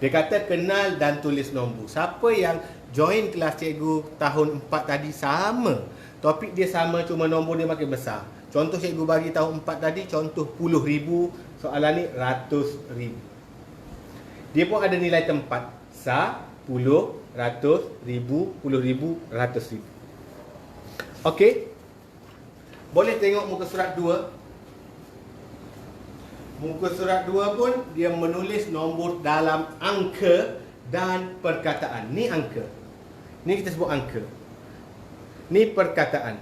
Dia kata kenal dan tulis nombor. Siapa yang join kelas cikgu tahun 4 tadi sama. Topik dia sama, cuma nombor dia makin besar. Contoh cikgu bagi tahun 4 tadi, contoh 10,000. Soalan ni 100,000. Dia pun ada nilai tempat. 10, 100, 1000, 10,000, 100,000. Okey. Boleh tengok muka surat 2. Muka surat 2 pun dia menulis nombor dalam angka dan perkataan. Ni angka. Ni kita sebut angka. Ni perkataan.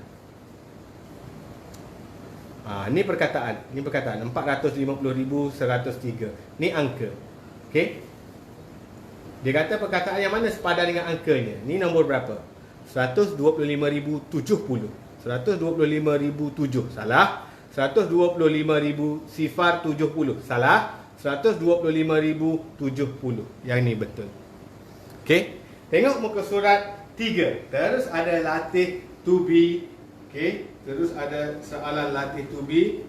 Ni perkataan. Ni perkataan. 450,103. Ni angka. Okey. Dia kata perkataan yang mana sepadan dengan angkanya. Ni nombor berapa? 125,070. 125,007. Salah. 125,070. Salah. 125,070. Yang ni betul. Okey. Tengok muka surat 3. Terus ada latih to be. Okey. Terus ada soalan latih to be.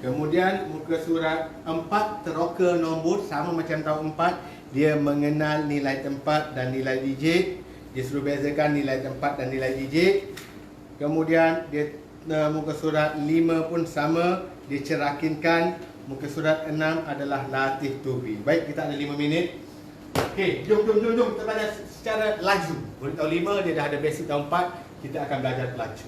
Kemudian muka surat 4 teroka nombor sama macam tahun 4. Dia mengenal nilai tempat dan nilai digit. Dia suruh bezakan nilai tempat dan nilai digit. Kemudian dia muka surat 5 pun sama, dia cerakinkan. Muka surat 6 adalah latih to be. Baik, kita ada 5 minit. Okey, jom kita belajar secara laju. Murid tahun 5 dia dah ada basic tahun 4, kita akan belajar laju.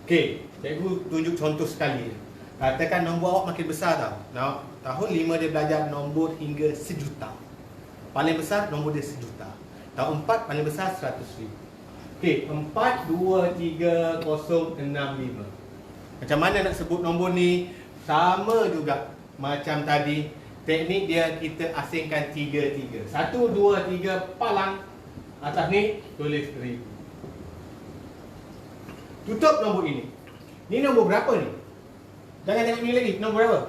Okey, cikgu tunjuk contoh sekali. Katakan nombor awak makin besar tau. Nah, tahun 5 dia belajar nombor hingga 1,000,000. Paling besar nombor dia 1,000,000. Tahun 4 paling besar 100,000. Okey, 4, 2, 3, 0, 6, 5. Macam mana nak sebut nombor ni? Sama juga macam tadi. Teknik dia kita asingkan 3, 3. 1, 2, 3 palang. Atas ni tulis 1000. Tutup nombor ini. Ni nombor berapa ni? Jangan tengok ni lagi. Nombor berapa?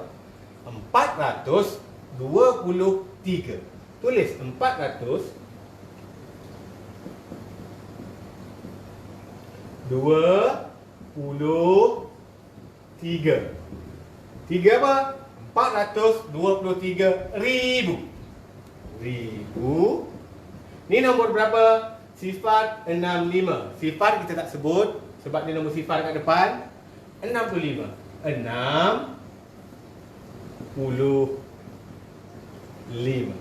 423. Tulis 400 23. 3 apa? 423,000. Ni nombor berapa? Sifar 65. Sifar kita tak sebut sebab dia nombor sifar kat depan. 65. 65.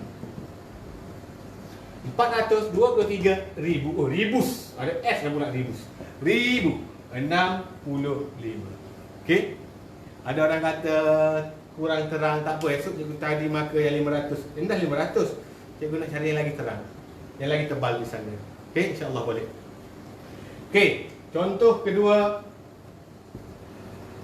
423,000. Oh, ribus. Ada S dah pula ribus. 1065. Okey. Ada orang kata kurang terang, tak apa. Esok cikgu tadi maka yang 500. Dah 500. Cikgu nak cari yang lagi terang. Yang lagi tebal di sana. Okey, insya-Allah boleh. Okey, contoh kedua.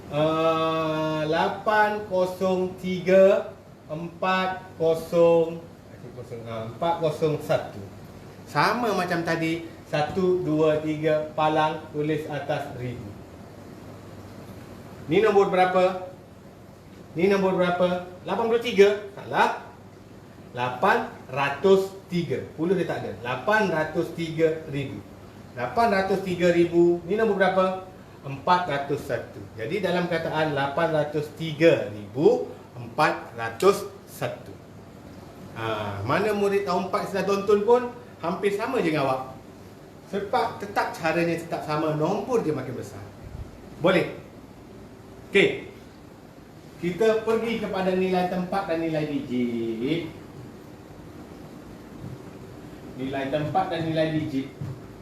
401. Sama macam tadi. 1, 2, 3 palang, tulis atas 1000. Ni nombor berapa? Ni nombor berapa? 83. Salah. 803. Puluh dia tak ada. 803,000. 803,000. Ni nombor berapa? 401. Jadi dalam kataan 803,401. Mana murid tahun 4 sudah tonton pun hampir sama je dengan awak. Sebab tetap caranya tetap sama, nombor dia makin besar. Boleh? Okey. Kita pergi kepada nilai tempat dan nilai digit. Nilai tempat dan nilai digit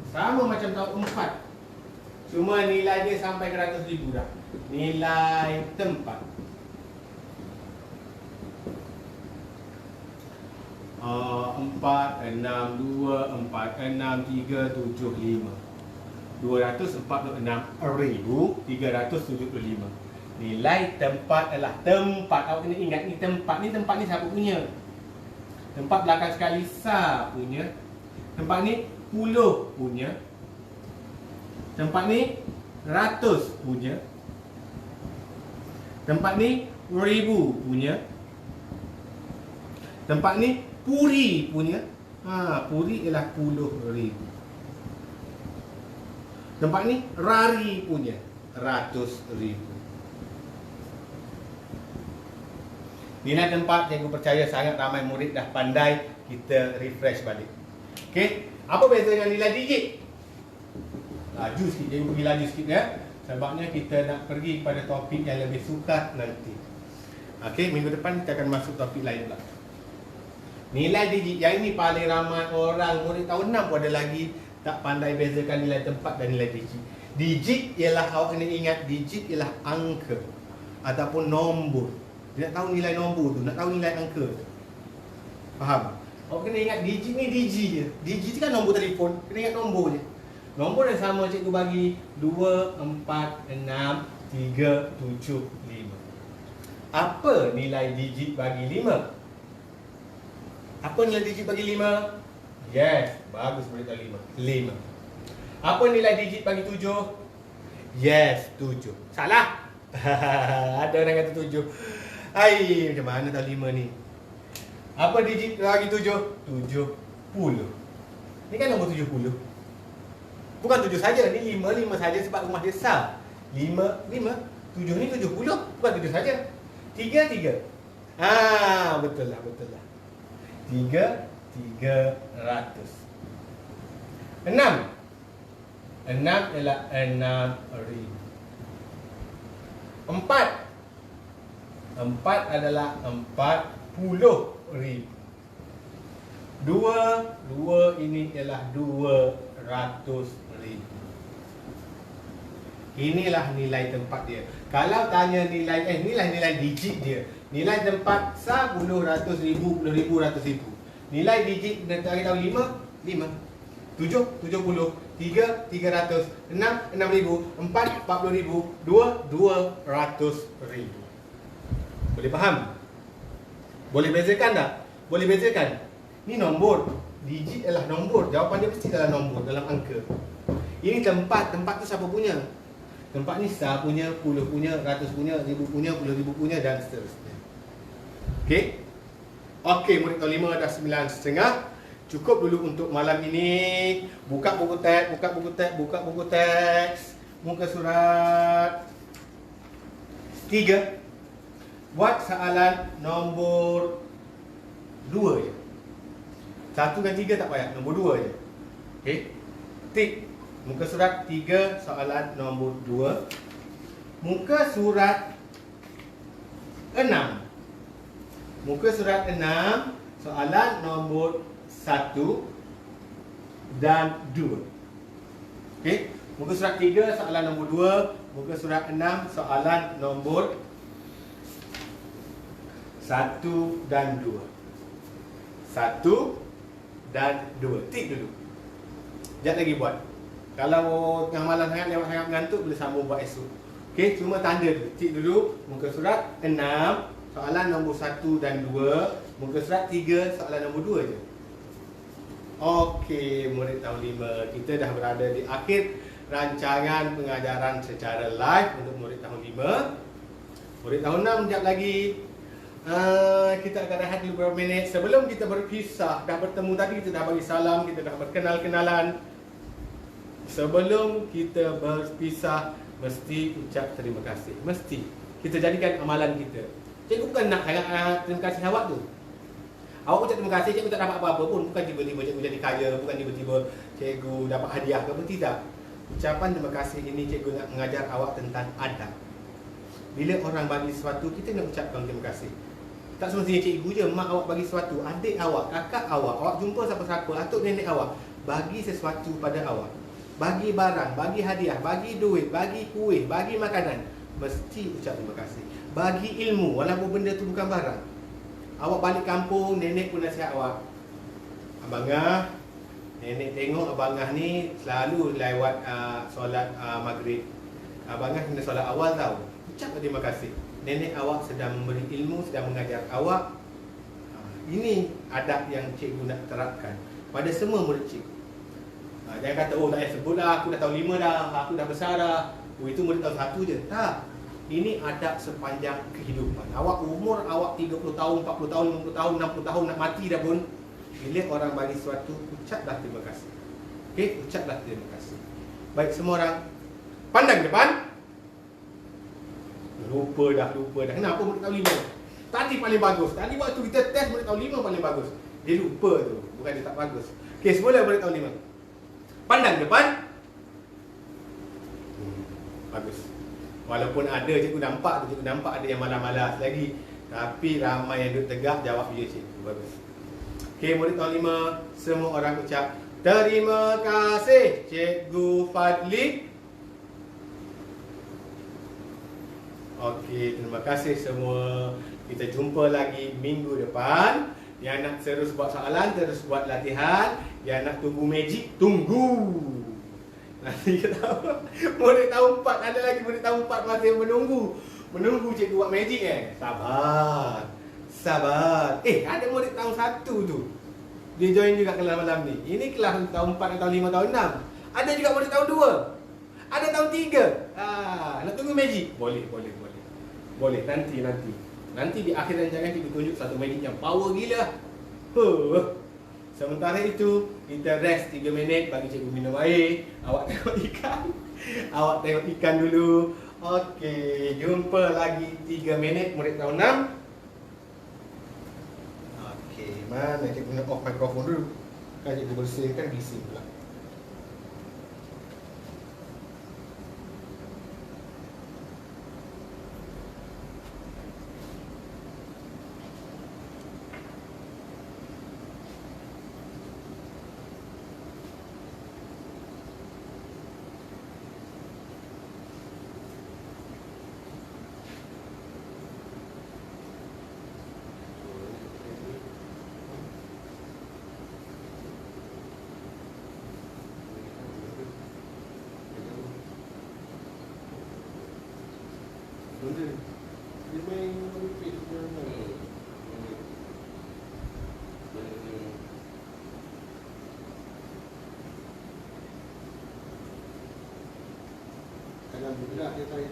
sama macam tahun 4. Cuma nilai dia sampai ke 100,000 dah. Nilai tempat 4, 6, 2, 4, 6, 3, 7, 5. 246,375. Nilai tempat adalah tempat. Awak kena ingat ni tempat. Ni tempat ni siapa punya? Tempat belakang sekali Sa punya. Tempat ni puluh punya. Tempat ni 100 punya. Tempat ni ribu punya. Tempat ni puri punya. Puri ialah puluh ribu. Tempat ni rari punya, ratus ribu. Nilai tempat cikgu percaya sangat ramai murid dah pandai. Kita refresh balik. Okey, apa beza dengan nilai digit? Laju sikit, cikgu pergi laju sikit ya. Sebabnya kita nak pergi pada topik yang lebih sukar nanti. Okey, minggu depan kita akan masuk topik lain pula. Nilai digit, yang ini paling ramai orang murid tahun 6 pun ada lagi tak pandai bezakan nilai tempat dan nilai digit. Digit ialah, awak kena ingat, digit ialah angka ataupun nombor. Dia nak tahu nilai nombor tu, nak tahu nilai angka tu. Faham? Awak kena ingat digit ni digi je. Digi tu kan nombor telefon, kena ingat nombor je. Nombor yang sama cikgu bagi 2, 4, 6, 3, 7, 5. Apa nilai digit bagi 5? Apa nilai digit bagi 5? Yes, bagus murid tahu 5. 5. Apa nilai digit bagi 7? Yes, 7. Salah. Ada orang kata 7. Ai, macam mana tahu 5 ni? Apa digit bagi 7? 70. Ni kan nombor 70. Bukan 7 saja, ni 5 saja sebab rumah dia besar. 5, 7 ni 70, bukan 7 saja. 3. Betul lah. 300. 6 ialah 6,000. 4 adalah 40,000. 2 ini ialah 200,000. Inilah nilai tempat dia. Kalau tanya nilai digit dia. Nilai tempat 10, 100, 1000, 10,000, 100,000. Nilai digit dia tahu 5, 7, 70, 3, 300, 6, 6,000, 4, 40,000, 2, 200,000. Boleh faham? Boleh bezakan tak? Boleh bezakan. Ni nombor. Digit adalah nombor. Jawapan dia mesti dalam nombor, dalam angka. Ini tempat. Tempat tu siapa punya? Tempat ni sah punya, puluh punya, ratus punya, ribu punya, 10,000 punya dan seterusnya. Okey? Okey, murid tahun 5 dah 9.30. Cukup dulu untuk malam ini. Buka buku teks, muka surat 3. Buat soalan nombor 2 je. 1 dan 3 tak payah, nombor 2 je. Okey? Tik. Muka surat 3, soalan nombor 2. Muka surat 6. Muka surat 6, soalan nombor 1 dan 2. Okey? Muka surat 3, soalan nombor 2. Muka surat 6, soalan nombor 1 dan 2. 1 dan 2. Tik dulu. Sekejap lagi buat. Kalau tengah malam sangat, lewat sangat mengantuk, boleh sambung buat esok. Okey, cuma tanda dulu. Tik dulu. Muka surat 6, soalan nombor 1 dan 2. Muka surat 3, soalan nombor 2 je. Okey, murid tahun 5. Kita dah berada di akhir rancangan pengajaran secara live untuk murid tahun 5. Murid tahun 6, sekejap lagi. Kita akan rehat dulu beberapa minit. Sebelum kita berpisah, dah bertemu tadi, kita dah bagi salam, kita dah berkenal-kenalan. Sebelum kita berpisah, mesti ucap terima kasih. Mesti. Kita jadikan amalan kita. Cikgu bukan nak sangat terima kasih awak tu. Awak ucap terima kasih, cikgu tak dapat apa-apa pun. Bukan tiba-tiba cikgu jadi kaya, bukan tiba-tiba cikgu dapat hadiah ke apa, tidak. Ucapan terima kasih ini cikgu nak mengajar awak tentang adab. Bila orang bagi sesuatu, kita nak ucapkan terima kasih. Tak semestinya cikgu je, mak awak bagi sesuatu, adik awak, kakak awak jumpa siapa-siapa, atuk nenek awak, bagi sesuatu pada awak. Bagi barang, bagi hadiah, bagi duit, bagi kuih, bagi makanan, mesti ucap terima kasih. Bagi ilmu, walaupun benda tu bukan barang. Awak balik kampung, nenek pun nasihat awak, abangah, nenek tengok abangah ni selalu lewat solat maghrib. Abangah kena solat awal tau. Ucap terima kasih. Nenek awak sedang memberi ilmu, sedang mengajar awak. Ini adab yang cikgu nak terapkan pada semua murid cikgu. Jangan kata, oh tak payah sebut dah, aku dah tahun 5 dah, aku dah besar dah. Oh itu murid tahun 1 je. Tak. Ini adab sepanjang kehidupan. Awak umur awak 30 tahun, 40 tahun, 50 tahun, 60 tahun nak mati dah pun, bila orang bagi sesuatu, ucaplah terima kasih. Okey, ucaplah terima kasih. Baik, semua orang pandang depan. Lupa dah. Kenapa murid tahun 5? Tadi paling bagus. Tadi waktu kita test murid tahun 5 paling bagus. Dia lupa tu, bukan dia tak bagus. Okey, semula murid tahun 5. Pandang depan. Bagus. Walaupun ada cikgu nampak ada yang malas-malas lagi, tapi ramai yang duduk tegak jawab dia cikgu. Bagus. Okey, murid tahun 5, semua orang ucap terima kasih Cikgu Fadli. Okey, terima kasih semua. Kita jumpa lagi minggu depan. Yang nak terus buat soalan, terus buat latihan. Yang nak tunggu magic, tunggu. Nanti kita tahu. Murid tahun 4, ada lagi murid tahun 4 masih menunggu cikgu buat magic Sabar. Ada murid tahun 1 tu. Dia join juga kelas malam ni. Ini kelas tahun 4, tahun 5, tahun 6. Ada juga murid tahun 2. Ada tahun 3. Nak tunggu magic? Boleh, nanti. Nanti di akhir rancangan kita tunjuk satu magic yang power gila. Sementara itu, kita rest 3 minit bagi cikgu minum air. Awak tengok ikan dulu. Okey, jumpa lagi 3 minit murid tahun 6. Okey, mana cikgu nak off mikrofon dulu. Kan cikgu bersihkan bising pula. Dia main repeat kadang budak dia tarik.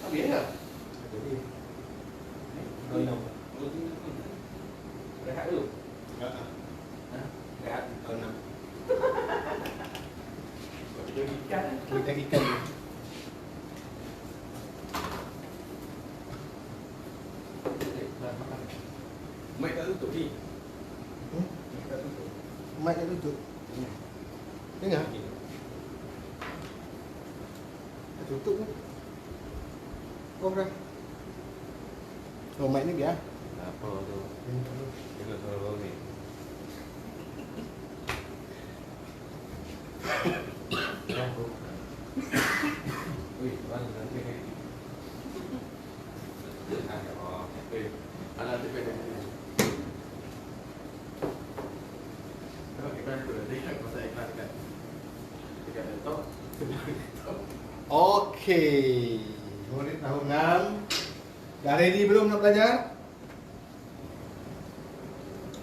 Biar. Rehat dulu. Rehat tahun 6. Kita ikan. Mic tak tutup ni. Mic tak tutup. Dengar. Tutup ni. Oh dah. Oh mic ni biar. Apa tu? Tengok suara ni. Ui, mana nanti ni? Anak tu pendek. Kalau kita sudah lihat masa iklan kan. Tiga laptop, Okey. Murid tahun 6. Dah ready belum nak belajar?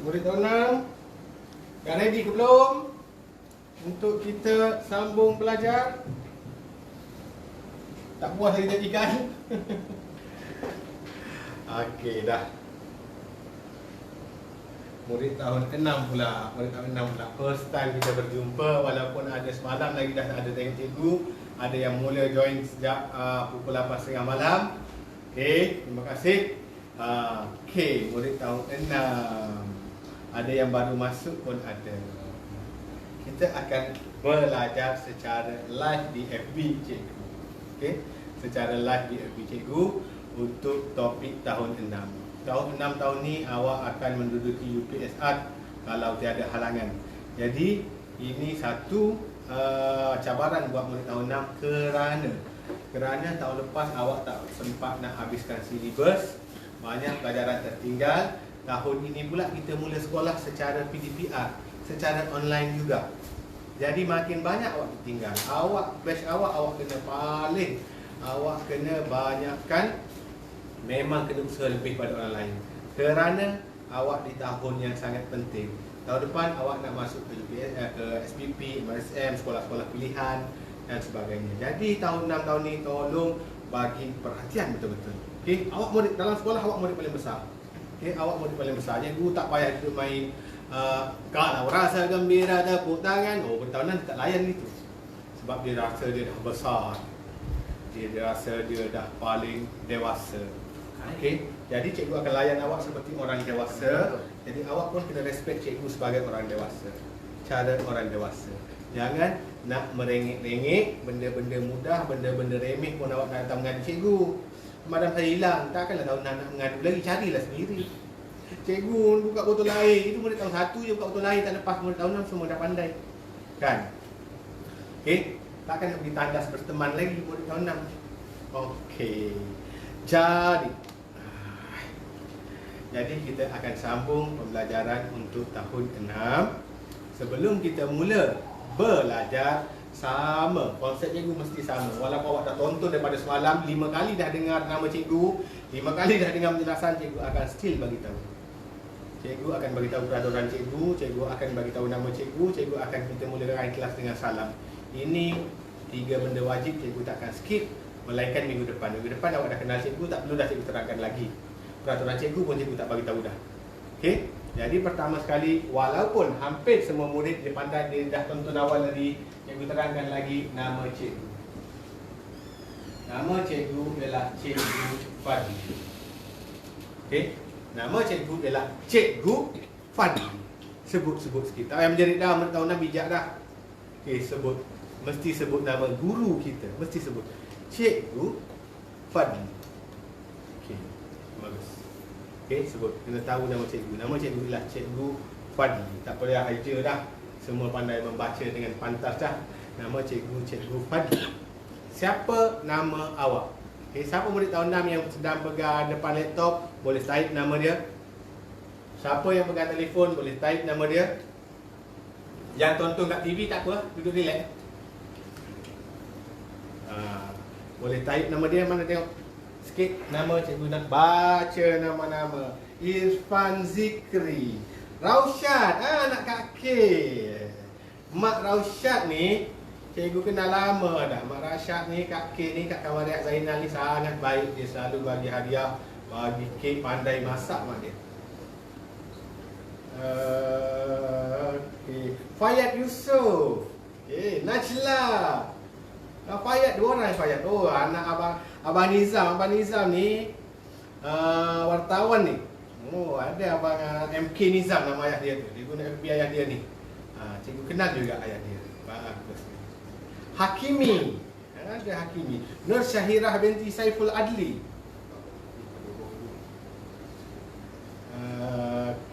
Murid tahun 6. Dah ready ke belum? Untuk kita sambung belajar? Tak puas lagi tengok ikan? Okey, dah. Murid tahun 6 pula. First time kita berjumpa. Walaupun ada semalam lagi dah ada tengok cikgu. Ada yang mula join sejak pukul 8.30 malam. Okey, terima kasih. Okey, murid tahun 6. Ada yang baru masuk pun ada. Kita akan belajar secara live di FB cikgu. Okey, secara live di FB cikgu untuk topik tahun 6. Tahun 6 tahun ni awak akan menduduki UPSR kalau tiada halangan. Jadi ini satu cabaran buat murid tahun 6 kerana tahun lepas awak tak sempat nak habiskan silibus. banyak pelajaran tertinggal. Tahun ini pula kita mula sekolah secara PDPR, secara online juga. Jadi makin banyak awak tertinggal. Batch awak kena paling. Awak kena banyakkan, memang kena usaha lebih pada orang lain. Kerana awak di tahun yang sangat penting. Tahun depan awak nak masuk ke SPP, MSM, sekolah-sekolah pilihan dan sebagainya. Jadi tahun 6 tahun ni tolong bagi perhatian betul-betul. Okey, awak murid dalam sekolah, awak murid paling besar. Okey, awak murid paling besar. Cikgu tak payah duduk main kalau rasa gembira tepuk tangan. Oh, bertahunan dia tak layan itu. Sebab dia rasa dia dah besar. Dia rasa dia dah paling dewasa. Okey, jadi cikgu akan layan awak seperti orang dewasa. Jadi awak pun kena respect cikgu sebagai orang dewasa. Cara orang dewasa. Jangan nak merengek-rengek benda-benda mudah, benda-benda remeh pun awak nak datang mengadu cikgu. Madam saya hilang, takkanlah tahu nak mengadu lagi, carilah sendiri. Cikgu buka botol air, itu murid tahun 1 je buka botol air, tak lepas murid tahun 6 semua dah pandai. Kan? Okey, takkan nak beri tandas berteman lagi murid tahun 6. Okey. Jadi kita akan sambung pembelajaran untuk tahun 6. Sebelum kita mula belajar, sama, konsep cikgu mesti sama. Walaupun awak dah tonton daripada semalam 5 kali dah dengar nama cikgu, 5 kali dah dengar penjelasan, cikgu akan still bagi tahu. Cikgu akan bagi tahu peraturan cikgu akan bagi tahu nama cikgu akan kita mulakan kelas dengan salam. Ini 3 benda wajib, cikgu tak akan skip, melainkan minggu depan. Minggu depan awak dah kenal cikgu, tak perlu dah cikgu terangkan lagi. Peraturan cikgu pun cikgu tak bagi tahu dah. Okey? Jadi pertama sekali, walaupun hampir semua murid dia pandai, dia dah tonton awal tadi, cikgu terangkan lagi nama cikgu. Nama cikgu ialah Cikgu Fadli. Okey? Nama cikgu ialah Cikgu Fadli. Sebut-sebut sikit. Tak payah menjerit dah, tahun dah bijak dah. Okey, sebut. Mesti sebut nama guru kita. Mesti sebut Cikgu Fadli. Okey, bagus. Okey, sebut. Kena tahu nama cikgu. Nama cikgu ialah Cikgu Fadli. Tak payah aja dah. Semua pandai membaca dengan pantas dah. Nama cikgu, Cikgu Fadli. Siapa nama awak? Okey, siapa murid tahun 6 yang sedang pegang depan laptop, boleh type nama dia. Siapa yang pegang telefon, boleh type nama dia. Yang tonton kat TV tak apa, duduk relax. Boleh type nama dia, mana tengok sikit nama cikgu, nak baca nama-nama. Irfan Zikri, Rausyad, anak Kak K. Mak Rausyad ni cikgu kenal lama dah. Mak Rausyad ni, Kak K ni, Kak Kamariah Zainal ni sangat baik. Dia selalu bagi hadiah, bagi kek, pandai masak mak dia. Okay. Fayad Yusof, Najla. Fayad, 2 orang Fayad. Oh, anak Abang Nizam. Abang Nizam ni wartawan ni. Oh, ada Abang MK Nizam nama ayah dia tu. Dia guna FB ayah dia ni. Cikgu kenal juga ayah dia. Bagus. Hakimi. Ada Hakimi. Nur Syahirah binti Saiful Adli.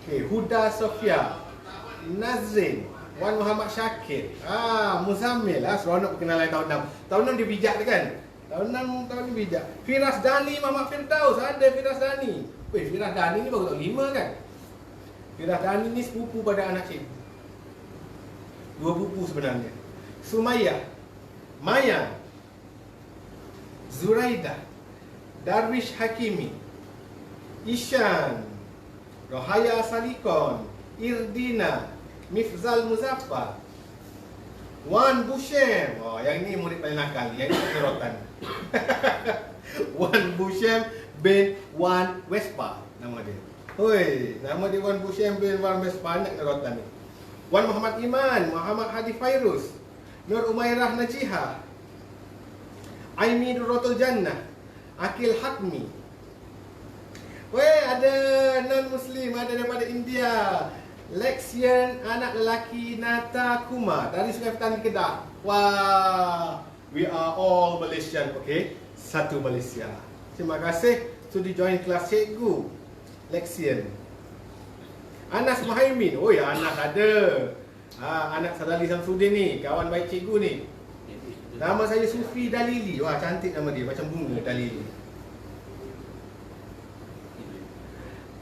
Huda Sofia, Nazrin, Wan Muhammad Syakir, Muzammil, seronok perkenalan tahun 6. Tahun 6 dia bijak kan? Tahun 6 tahun ni bijak. Firas Dani, Muhammad Firdaus, ada Firas Dani. Weh, Firas Dani ni baru tahun 5 kan? Firas Dani ni sepupu pada anak cikgu. 2 pupu sebenarnya. Sumayyah, Maya, Zuraidah, Darwish Hakimi, Ishan, Rohaya Salikon, Irdina, Mifzal Muzaffar, Wan Bushem. Oh, yang ni murid paling nakal, yang ni kerotan. Wan Bushem bin Wan Wespa nama dia. Hoi, nama dia Wan Bushem bin Wan Wespa, nak kerotan ni. Wan Muhammad Iman, Muhammad Hadi Fairuz, Nur Umairah Najihah, Aimi Duratul Jannah, Akil Hakmi. Weh, ada non-Muslim, ada daripada India. Lexian, anak lelaki Nata Kumar dari Sungai Petani Kedah. Wah, we are all Malaysian, okay? Satu Malaysia. Terima kasih sudah join kelas cikgu. Lexian. Anas Muhaimin. Oh ya, Anas ada. Anak Sadali Samsudin ni, kawan baik cikgu ni. Nama saya Sufi Dalili. Wah, cantik nama dia, macam bunga Dalili.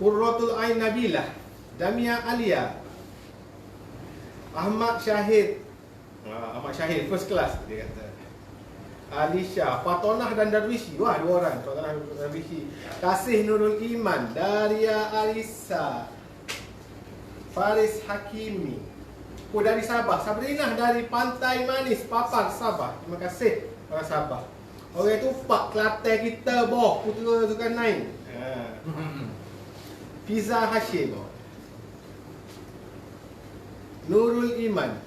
Qurratul Ain Nabilah, Damia Alia, Ahmad Syahid, Ahmad Syahid first class dia kata. Alisha, Fatonah dan Darwishi. Wah, 2 orang. Fatonah dan Darwishi. Kasih Nurul Iman, Daria Arisa, Faris Hakimi. Oh, dari Sabah. Sabrinah dari Pantai Manis, Papar, Sabah. Terima kasih orang Sabah. Orang itu Pak Kelantan kita, boh. Putera Zulkarnain. Fiza Hashim, Nurul Iman,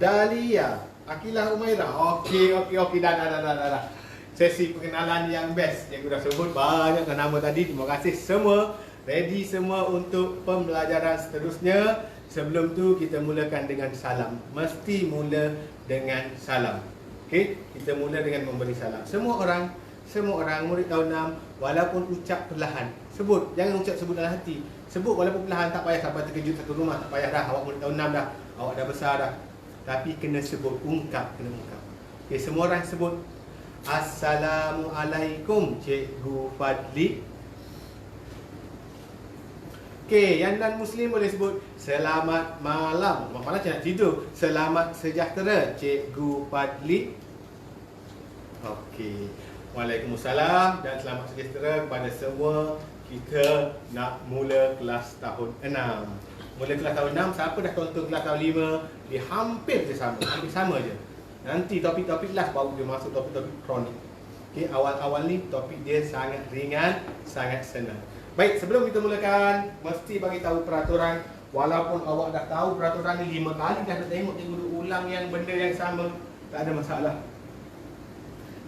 Dalia, Akilah Umairah. Okey, dah. Sesi pengenalan yang best yang sudah sebut banyak nama tadi. Terima kasih semua. Ready semua untuk pembelajaran seterusnya. Sebelum tu kita mulakan dengan salam. Mesti mula dengan salam. Okey, kita mula dengan memberi salam. Semua orang murid tahun 6 walaupun ucap perlahan. Sebut, jangan ucap sebut dalam hati. Sebut walaupun perlahan, tak payah sampai terkejut satu rumah. Tak payah dah, awak murid tahun 6 dah. Awak dah besar dah. Tapi kena sebut, kena ungkap. Okey, semua orang sebut. Assalamualaikum Cikgu Fadli. Okey, yang non-Muslim boleh sebut selamat malam. Malam macam nak tidur. Selamat sejahtera Cikgu Fadli. Okey. Waalaikumsalam dan selamat sejahtera kepada semua. Kita nak mula kelas tahun 6. Mula kelas tahun 6, siapa dah tonton kelas tahun 5, dia hampir sama je. Nanti topik-topik kelas baru dia masuk topik-topik kronik. Okey, awal-awal ni topik dia sangat ringan, sangat senang. Baik, sebelum kita mulakan, mesti bagi tahu peraturan. Walaupun awak dah tahu peraturan ni 5 kali dah tengok cikgu ulang yang benda yang sama, tak ada masalah.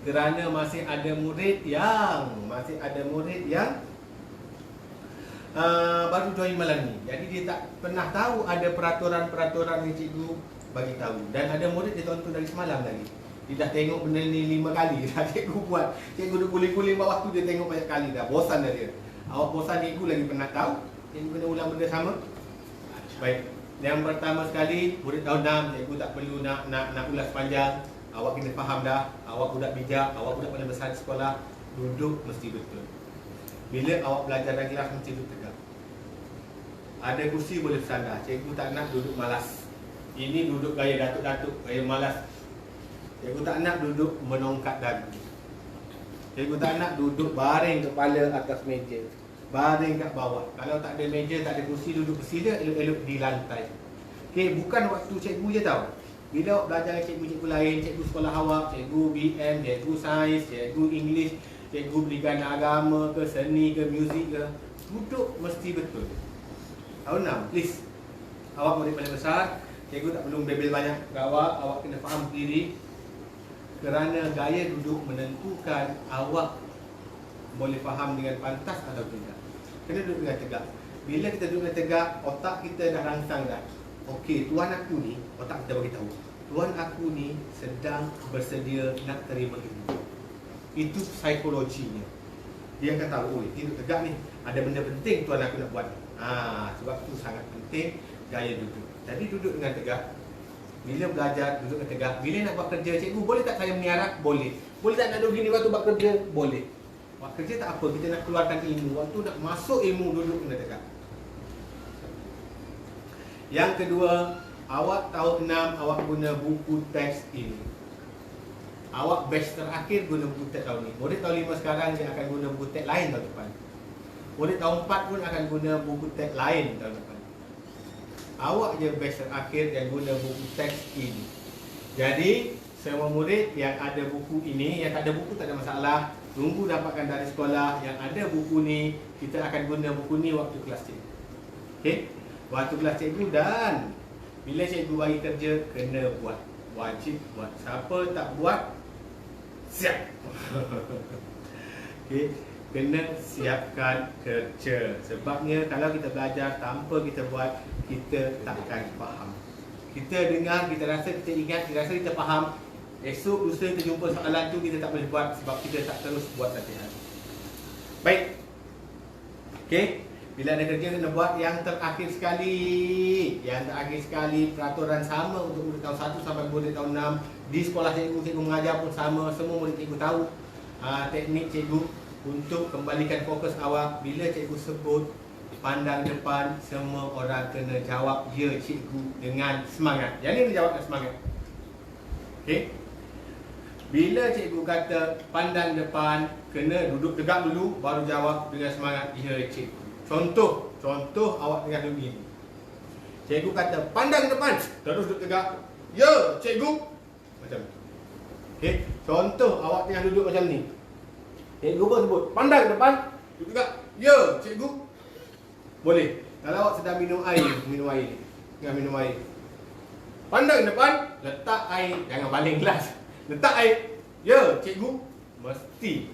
Kerana masih ada murid yang baru join malam ni. Jadi dia tak pernah tahu ada peraturan-peraturan yang cikgu bagi tahu. Dan ada murid dia tonton dari semalam lagi. Dia dah tengok benda ni 5 kali dah cikgu buat. Cikgu dah guling-guling bawah tu, dia tengok banyak kali dah. Bosan dah dia. Awak bosan, cikgu lagi pernah tahu. Cikgu kena ulang benda sama. Baik. Yang pertama sekali, murid tahun 6, cikgu tak perlu nak ulas panjang. Awak kena faham dah. Awak budak bijak, awak budak paling besar di sekolah. Duduk mesti betul. Bila awak belajar dalam kelas mesti duduk tegak. Ada kursi boleh bersandar. Cikgu tak nak duduk malas. Ini duduk gaya datuk-datuk, gaya malas. Cikgu tak nak duduk menongkat dagu. Cikgu tak nak duduk baring kepala atas meja, baring kat bawah. Kalau tak ada meja, tak ada kursi, duduk bersila elok-elok di lantai. Okey, bukan waktu cikgu je tau. Bila awak belajar dengan cikgu-cikgu lain, cikgu sekolah awak, cikgu BM, cikgu sains, cikgu English, cikgu berikan agama ke, seni ke, muzik ke, duduk mesti betul. Tahun 6, please. Awak murid paling besar, cikgu tak perlu bebel banyak ke awak kena faham diri. Kerana gaya duduk menentukan awak boleh faham dengan pantas atau tidak. Kena duduk dengan tegak. Bila kita duduk dengan tegak, otak kita dah rangsang dah. Okey, tuan aku ni, otak kita bagi tahu, tuan aku ni sedang bersedia nak terima ilmu. Itu psikologinya. Dia akan tahu, oh, duduk tegak ni, ada benda penting tuan aku nak buat. Sebab tu sangat penting gaya duduk. Jadi duduk dengan tegak. Bila belajar, duduk dengan tegak. Bila nak buat kerja, cikgu boleh tak saya meniarap? Boleh. Boleh tak nak duduk gini waktu buat kerja? Boleh. Buat kerja tak apa, kita nak keluarkan ilmu. Waktu nak masuk ilmu, duduk dengan tegak. Yang kedua, awak tahun 6, awak guna buku teks ini. Awak batch terakhir guna buku teks tahun ni. Murid tahun 5 sekarang dia akan guna buku teks lain tahun depan. Murid tahun 4 pun akan guna buku teks lain tahun depan. Awak je batch terakhir yang guna buku teks ini. Jadi, semua murid yang ada buku ini, yang tak ada buku tak ada masalah. Tunggu dapatkan dari sekolah. Yang ada buku ni, kita akan guna buku ni waktu kelas cikgu. Okey? Waktu kelas cikgu dan bila cikgu bagi kerja, kena buat. Wajib buat. Siapa tak buat, siap. Okey? Kena siapkan kerja. Sebabnya kalau kita belajar tanpa kita buat, kita takkan faham. Kita dengar, kita rasa kita ingat, kita rasa kita faham. Esok lusa kita jumpa soalan tu, kita tak boleh buat sebab kita tak terus buat latihan. Baik. Okey. Bila ada kerja kena buat yang terakhir sekali. Yang terakhir sekali, peraturan sama untuk murid tahun 1 sampai murid tahun 6. Di sekolah cikgu mengajar pun sama. Semua murid cikgu tahu teknik cikgu. untuk kembalikan fokus awak. Bila cikgu sebut pandang depan, semua orang kena jawab ya cikgu dengan semangat. Yang ni kena jawab dengan semangat. Okey. Bila cikgu kata pandang depan, kena duduk tegak dulu, baru jawab dengan semangat ya cikgu. Contoh awak tengah begini. Cikgu kata pandang depan, terus duduk tegak. Ya cikgu. Macam tu. Okey. Contoh awak tengah duduk macam ni. Cikgu pun sebut pandang depan, duduk tegak. Ya cikgu. Boleh. Kalau awak sedang minum air. Tengah minum air. Pandang depan, letak air, jangan baling gelas. Letak air. Ya cikgu. Mesti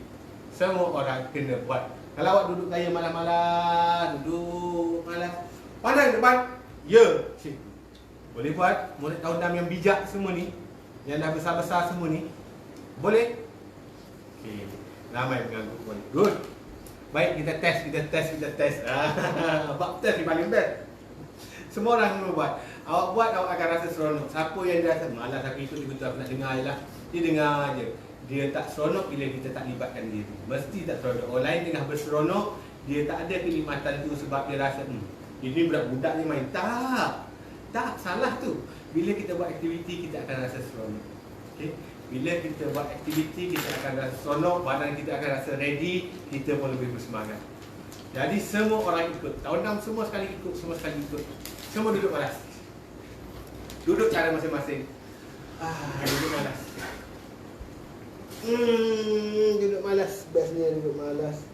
semua orang kena buat. Kalau awak duduk gaya malas-malas, duduk malas, pandang depan. Ya cikgu. Boleh buat. Murid tahun 6 yang bijak semua ni, yang dah besar-besar semua ni, boleh? Okey. Ramai mengangguk boleh. Good. Baik, kita test. Bab test ni paling best. Semua orang kena buat. Awak buat, awak akan rasa seronok. Siapa yang dia rasa malas aku ikut aku nak dengar je lah. Dia dengar je. Dia tak seronok bila kita tak libatkan dia. Mesti tak seronok. Orang lain tengah berseronok, dia tak ada kenikmatan tu sebab dia rasa ini budak-budak ni main. Tak, salah tu. Bila kita buat aktiviti, kita akan rasa seronok. Okay? Bila kita buat aktiviti, kita akan rasa seronok, badan kita akan rasa ready, kita pun lebih bersemangat. Jadi semua orang ikut. Tahun 6 semua sekali ikut. Semua duduk malas. Duduk cara masing-masing. Duduk malas. Duduk malas. Bestnya duduk malas.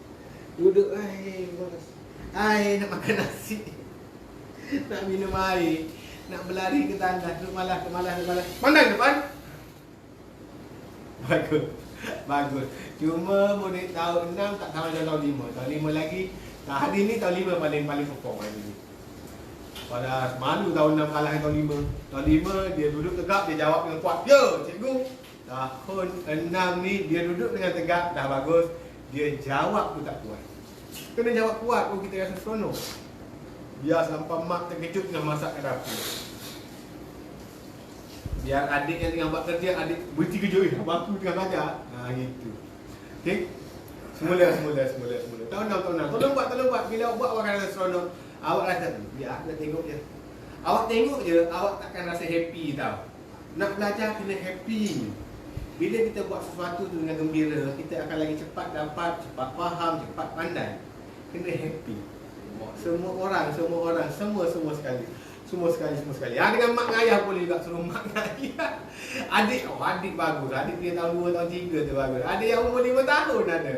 Duduk, malas. Nak makan nasi. Nak minum air. Nak berlari ke tandas. Duduk malas. Pandang depan. Bagus. Cuma murid tahun 6 tak sama macam tahun 5. Tahun 5 lagi. Hari ni tahun 5 paling perform hari ni. Pada malu tahun 6 kalah tahun 5. Tahun 5 dia duduk tegak, dia jawab dengan kuat. Ya cikgu. Tahun 6 ni dia duduk dengan tegak, dah bagus. Dia jawab tu tak kuat. Kena jawab kuat pun kita rasa seronok. Biar sampai mak terkejut dengan masak ke dapur. Biar adik yang tengah buat kerja, adik berhenti kerja. Abang aku tengah belajar. Gitu. Okey. Semula. Tahun 6. Tolong buat. Bila awak buat, awak akan rasa seronok. Awak rasa, biar aku nak tengok je. Awak tengok je, awak takkan rasa happy tau. Nak belajar kena happy. Bila kita buat sesuatu tu dengan gembira, kita akan lagi cepat dapat, cepat faham, cepat pandai. Kena happy. Semua orang, semua sekali. Dengan mak dan ayah boleh juga, suruh mak dan ayah. Adik bagus. Adik dia tahun 2, tahun 3 tu bagus. Adik yang umur 5 tahun ada.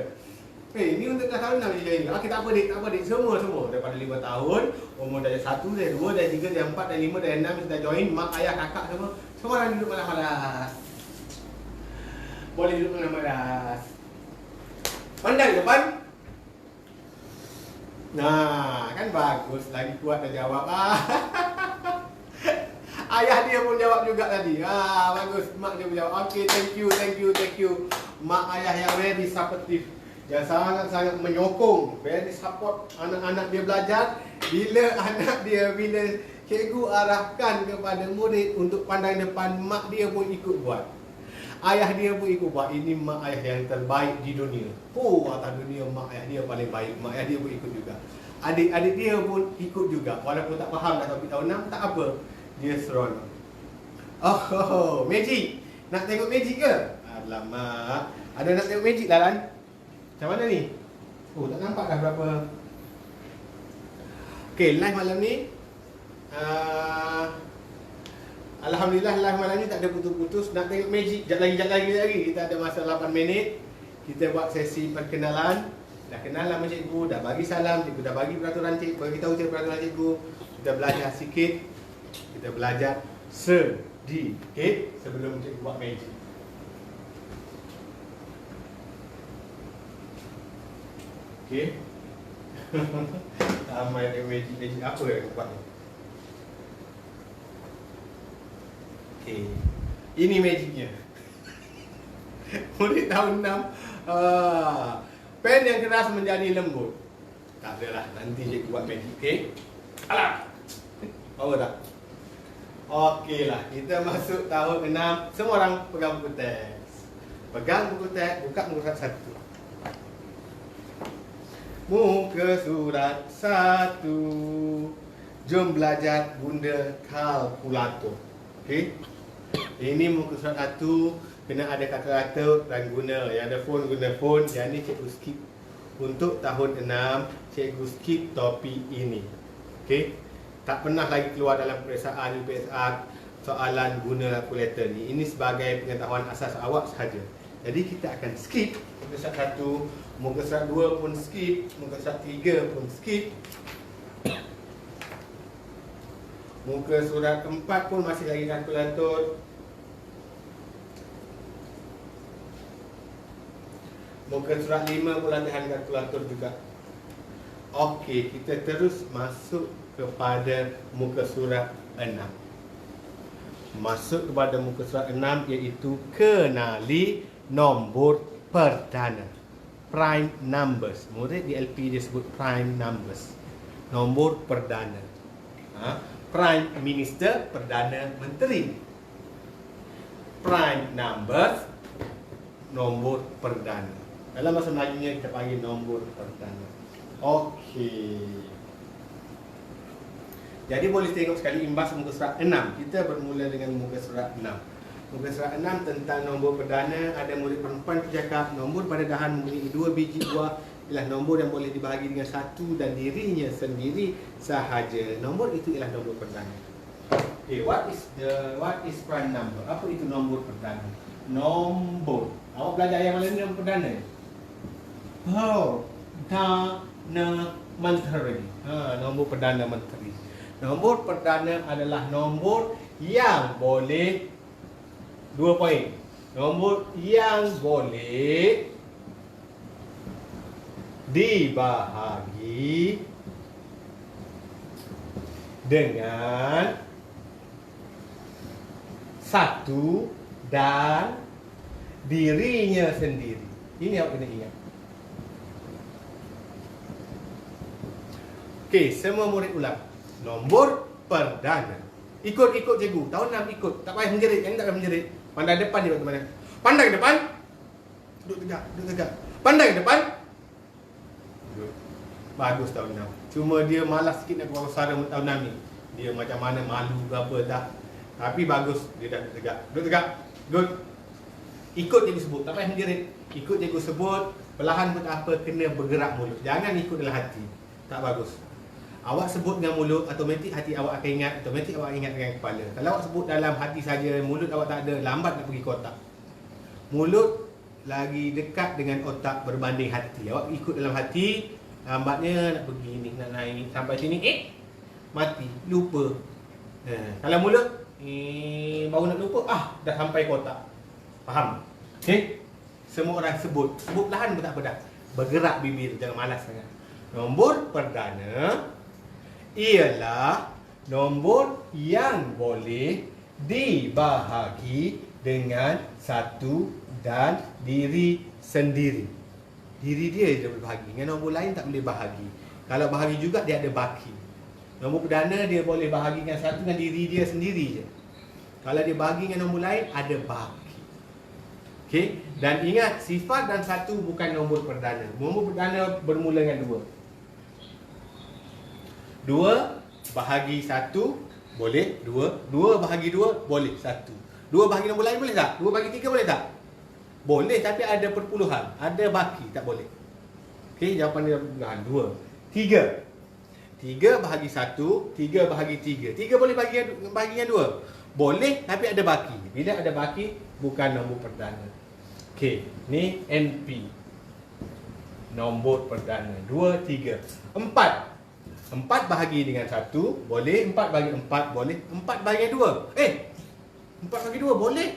Ni untuk dah tahun 6 je ni. Okey, tak apa dik. Semua. Daripada 5 tahun, umur dah 1, dah 2, dah 3, dah 4, dah 5, dah 6, dah join. Mak, ayah, kakak semua orang duduk malas-malas. Boleh duduk malas-malas. Pandang depan. Kan bagus. Lagi kuat dah jawab. Ayah dia pun jawab juga tadi. Bagus. Mak dia pun jawab. Okey, thank you. Mak ayah yang very supportive, yang sangat-sangat menyokong, very support anak-anak dia belajar. Bila cikgu arahkan kepada murid untuk pandang depan, mak dia pun ikut buat. Ayah dia pun ikut buat. Ini mak ayah yang terbaik di dunia. Atas dunia mak ayah dia paling baik. Mak ayah dia pun ikut juga. Adik-adik dia pun ikut juga. Walaupun tak faham dah topik tahun 6, tak apa. Dia seronok. Magic. Nak tengok magic ke? Alamak. Ada nak tengok magic lah, Lan? Macam mana ni? Tak nampak dah berapa. Okey, live malam ni. Alhamdulillah live malam ni tak ada putus-putus. Nak tengok magic, jap lagi. Kita ada masa 8 minit. Kita buat sesi perkenalan. Dah kenal nama cikgu, dah bagi salam, cikgu dah bagi peraturan cikgu, bagi tahu peraturan cikgu. Kita belajar sikit. Kita belajar sedikit sebelum cikgu buat magic. Okey. Ramai ada magic apa yang aku buat ni? Okey. Ini magicnya. Murid tahun 6. Pen yang keras menjadi lembut. Tak adalah, nanti cikgu buat magic. Okey. Alah. Power tak? Okey lah, kita masuk tahun 6. Semua orang pegang buku teks. Pegang buku teks, buka muka 1. Muka surat 1. Jom belajar guna kalkulator. Okey. Ini muka surat 1, kena ada kalkulator dan guna. Yang ada phone guna phone. Yang ni cikgu skip. Untuk tahun 6, cikgu skip topik ini. Okey. Tak pernah lagi keluar dalam peperiksaan UPSR soalan guna kalkulator ni. Ini sebagai pengetahuan asas awak sahaja. Jadi kita akan skip muka surat 1, muka surat 2 pun skip, muka surat 3 pun skip. Muka surat 4 pun masih lagi kalkulator. Muka surat 5 pun latihan kalkulator juga. Okey, kita terus masuk kepada muka surat 6. Masuk kepada muka surat 6 iaitu kenali nombor perdana. Prime numbers. Murid di LP dia sebut prime numbers. Nombor perdana. Prime Minister, Perdana Menteri. Prime numbers, nombor perdana. Dalam bahasa Melayu kita panggil nombor perdana. Okey. Jadi boleh tengok sekali imbas muka surat 6. Kita bermula dengan muka surat 6. Muka surat 6 tentang nombor perdana. Ada murid perempuan bercakap nombor pada dahan mempunyai 2 biji buah ialah nombor yang boleh dibahagi dengan 1 dan dirinya sendiri sahaja. Nombor itu ialah nombor perdana. Okay, what is prime number? Apa itu nombor perdana? Nombor. Awak belajar yang mana ni nombor perdana? Perdana Menteri. Nombor perdana menteri. Nombor perdana adalah nombor yang boleh 2 poin. Nombor yang boleh dibahagi dengan 1 dan dirinya sendiri. Ini awak kena ingat. Okey, semua murid ulang. Nombor perdana. Ikut cikgu. Tahun 6 ikut. Tak payah menjerit. Yang tak payah menjerit. Pandai depan dia waktu mana? Pandai ke depan. Duduk tegak. Pandai ke depan. Bagus tahun 6. Cuma dia malas sikit nak keluar suara tahun 6 ni. Dia macam mana, malu ke apa dah. Tapi bagus, dia dah duduk tegak. Duduk tegak. Good. Ikut cikgu sebut. Tak payah menjerit. Ikut cikgu sebut. Perlahan pun tak apa, kena bergerak mulut. Jangan ikut dalam hati. Tak bagus. Awak sebut dengan mulut, automatik hati awak akan ingat, automatik awak ingat dengan kepala. Kalau awak sebut dalam hati saja, mulut awak tak ada, lambat nak pergi ke otak. Mulut lagi dekat dengan otak berbanding hati. Awak ikut dalam hati, lambatnya nak pergi ni, nak naik sampai sini, mati, lupa. Kalau mulut, baru nak lupa, dah sampai ke otak. Faham? Okay? Semua orang sebut perlahan pun tak apa dah. Bergerak bibir, jangan malas sangat. Nombor perdana ialah nombor yang boleh dibahagi dengan 1 dan diri sendiri. Diri dia je boleh bahagi. Dengan nombor lain tak boleh bahagi. Kalau bahagi juga dia ada baki. Nombor perdana dia boleh bahagi dengan 1 dengan diri dia sendiri je. Kalau dia bahagi dengan nombor lain ada baki. Okey, dan ingat sifar dan 1 bukan nombor perdana. Nombor perdana bermula dengan 2. 2 bahagi 1 boleh 2. 2 bahagi 2 boleh 1. 2 bahagi nombor lain boleh tak? 2 bahagi 3 boleh tak? Boleh, tapi ada perpuluhan. Ada baki, tak boleh. Okey, jawapan dia perpuluhan. 2. 3 bahagi 1, 3 bahagi 3. 3 boleh bahagi dengan 2? Boleh, tapi ada baki. Bila ada baki, bukan nombor perdana. Okey, ni NP. Nombor perdana. 2, 3. 4 bahagi dengan 1 boleh, 4 bahagi 4 boleh, 4 bahagi 2. 4 bahagi 2 boleh.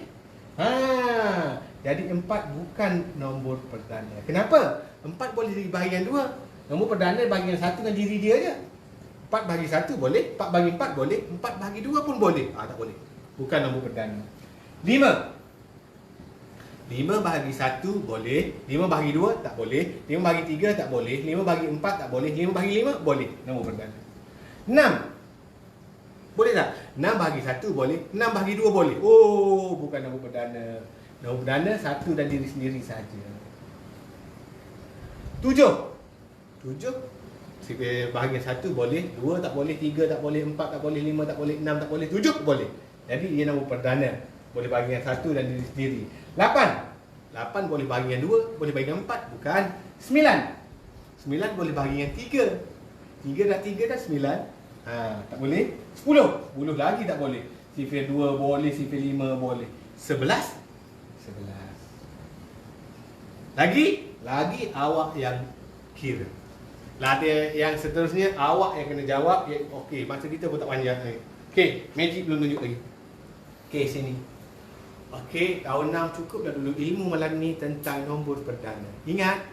Jadi 4 bukan nombor perdana. Kenapa? 4 boleh dibahagi dengan 2. Nombor perdana bahagi dengan 1 dengan diri dia je. 4 bahagi 1 boleh, 4 bahagi 4 boleh, 4 bahagi 2 pun boleh. Tak boleh. Bukan nombor perdana. 5 bahagi 1 boleh, 5 bahagi 2 tak boleh, 5 bahagi 3 tak boleh, 5 bahagi 4 tak boleh, 5 bahagi 5 boleh. Nombor perdana. 6 boleh tak? 6 bahagi 1 boleh, 6 bahagi 2 boleh. Bukan nombor perdana. Nombor perdana 1 dan diri sendiri saja. 7 7 sifir bahagian 1 boleh, 2 tak boleh, 3 tak boleh, 4 tak boleh, 5 tak boleh, 6 tak boleh, 7 boleh. Jadi ia nombor perdana. Boleh bahagian 1 dan diri sendiri. 8 boleh bahagian 2, boleh bahagian 4, bukan. 9 boleh bahagian 3. 3 dah 3 dah 9. Tak boleh. 10 lagi tak boleh. Sifir 2 boleh, sifir 5 boleh. 11 Lagi awak yang kira. Yang seterusnya awak yang kena jawab. Okey, masa kita pun tak panjang ni. Okey, magic belum tunjuk lagi. Okey, sini. Okey, tahun 6 cukup dah dulu ilmu malam ni tentang nombor perdana. Ingat,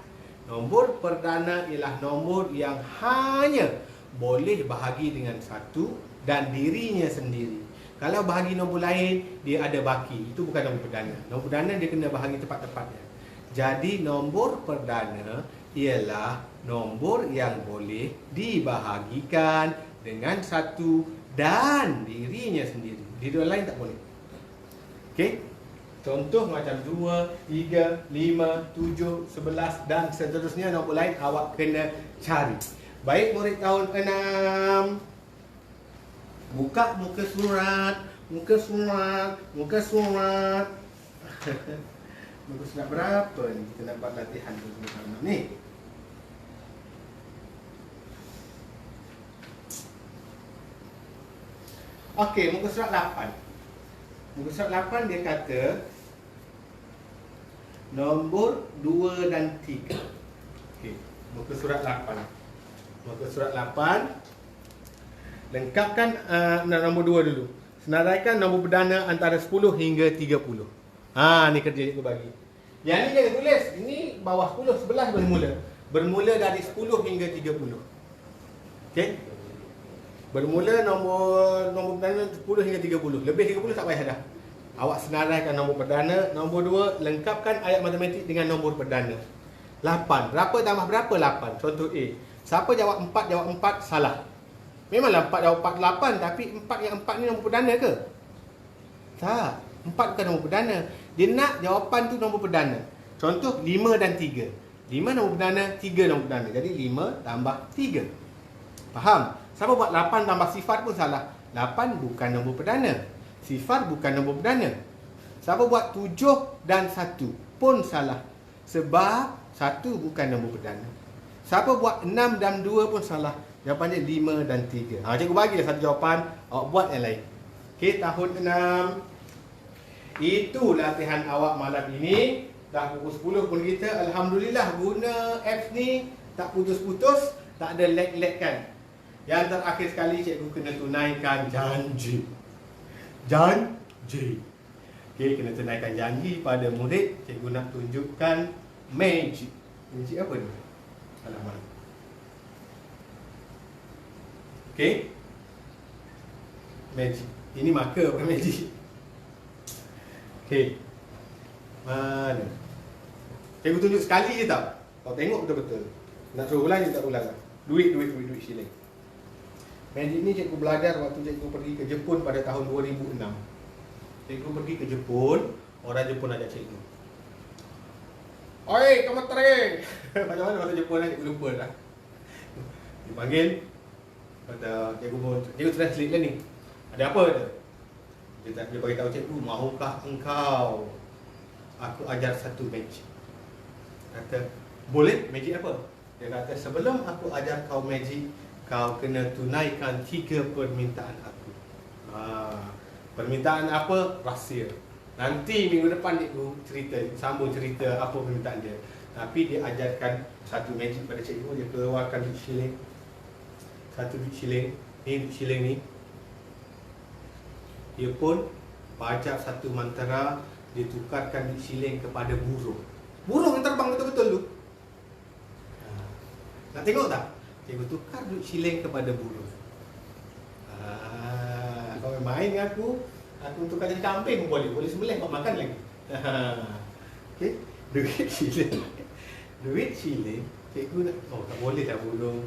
nombor perdana ialah nombor yang hanya boleh bahagi dengan 1 dan dirinya sendiri. Kalau bahagi nombor lain, dia ada baki. Itu bukan nombor perdana. Nombor perdana dia kena bahagi tepat-tepatnya. Jadi nombor perdana ialah nombor yang boleh dibahagikan dengan 1 dan dirinya sendiri. Diri orang lain tak boleh. Okey? Contoh macam 2, 3, 5, 7, 11 dan seterusnya nombor lain awak kena cari. Baik murid tahun 6. Buka muka surat. Muka surat berapa ni? Kita nak buat latihan bersama-sama ni. Okey, muka surat 8. Muka surat 8 dia kata nombor 2 dan 3. Okey, muka surat 8. Muka surat 8. Lengkapkan nombor 2 dulu. Senaraikan nombor perdana antara 10 hingga 30. Ni kerja cikgu bagi. Yang ni jangan tulis. Ini bawah 10, 11 boleh mula. Bermula dari 10 hingga 30. Okey? Bermula nombor perdana 10 hingga 30. Lebih 30 tak payah dah. Awak senaraikan nombor perdana. Nombor 2, lengkapkan ayat matematik dengan nombor perdana. 8. Berapa tambah berapa? 8. Contoh A. Siapa jawab 4, jawab 4, salah. Memanglah 4 jawab 4, 8. Tapi 4 yang 4 ni nombor perdana ke? Tak. 4 bukan nombor perdana. Dia nak jawapan tu nombor perdana. Contoh 5 dan 3. 5 nombor perdana, 3 nombor perdana. Jadi 5 tambah 3. Faham? Siapa buat 8 tambah sifar pun salah. 8 bukan nombor perdana. Sifar bukan nombor perdana. Siapa buat 7 dan 1 pun salah. Sebab 1 bukan nombor perdana. Siapa buat 6 dan 2 pun salah. Jawapan dia 5 dan 3. Cikgu bagi satu jawapan, awak buat yang lain. Okey, tahun 6. Itu latihan awak malam ini. Dah pukul 10 pun kita. Alhamdulillah guna apps ni tak putus-putus, tak ada lag-lag kan. Yang terakhir sekali cikgu kena tunaikan janji. Okey, kena tunaikan janji pada murid. Cikgu nak tunjukkan magic. Magic apa ni? Alamak. Okey. Magic. Ini marker bukan magic. Okey. Mana? Cikgu tunjuk sekali je tau. Kau tengok betul-betul. Nak suruh ulang je tak ulang. Duit shilling. Magic ni cikgu belajar waktu cikgu pergi ke Jepun pada tahun 2006. Cikgu pergi ke Jepun, orang Jepun ajak cikgu. Oi, kamu tering. Macam mana bahasa Jepun cikgu lupa dah. Dipanggil. Kata cikgu translate lah ni. Ada apa tu? Dia bagi tahu cikgu, mahukah engkau aku ajar satu magic? Kata, boleh, magic apa? Dia kata, sebelum aku ajar kau magic, kau kena tunaikan 3 permintaan aku. Permintaan apa? Rahsia. Nanti minggu depan cikgu sambung cerita apa permintaan dia. Tapi dia ajarkan satu magic pada cikgu. Dia keluarkan duit shilling. Satu duit shilling. Ni duit shilling ni. Dia pun baca satu mantra. Dia tukarkan duit shilling kepada burung. Burung yang terbang betul-betul tu. Nak tengok tak? Cikgu tukar duit shilling kepada burung. Kau main dengan aku tukar jadi kambing pun boleh sembelih buat makan lagi. Okey, duit shilling. Cikgu nak, tak boleh dah burung.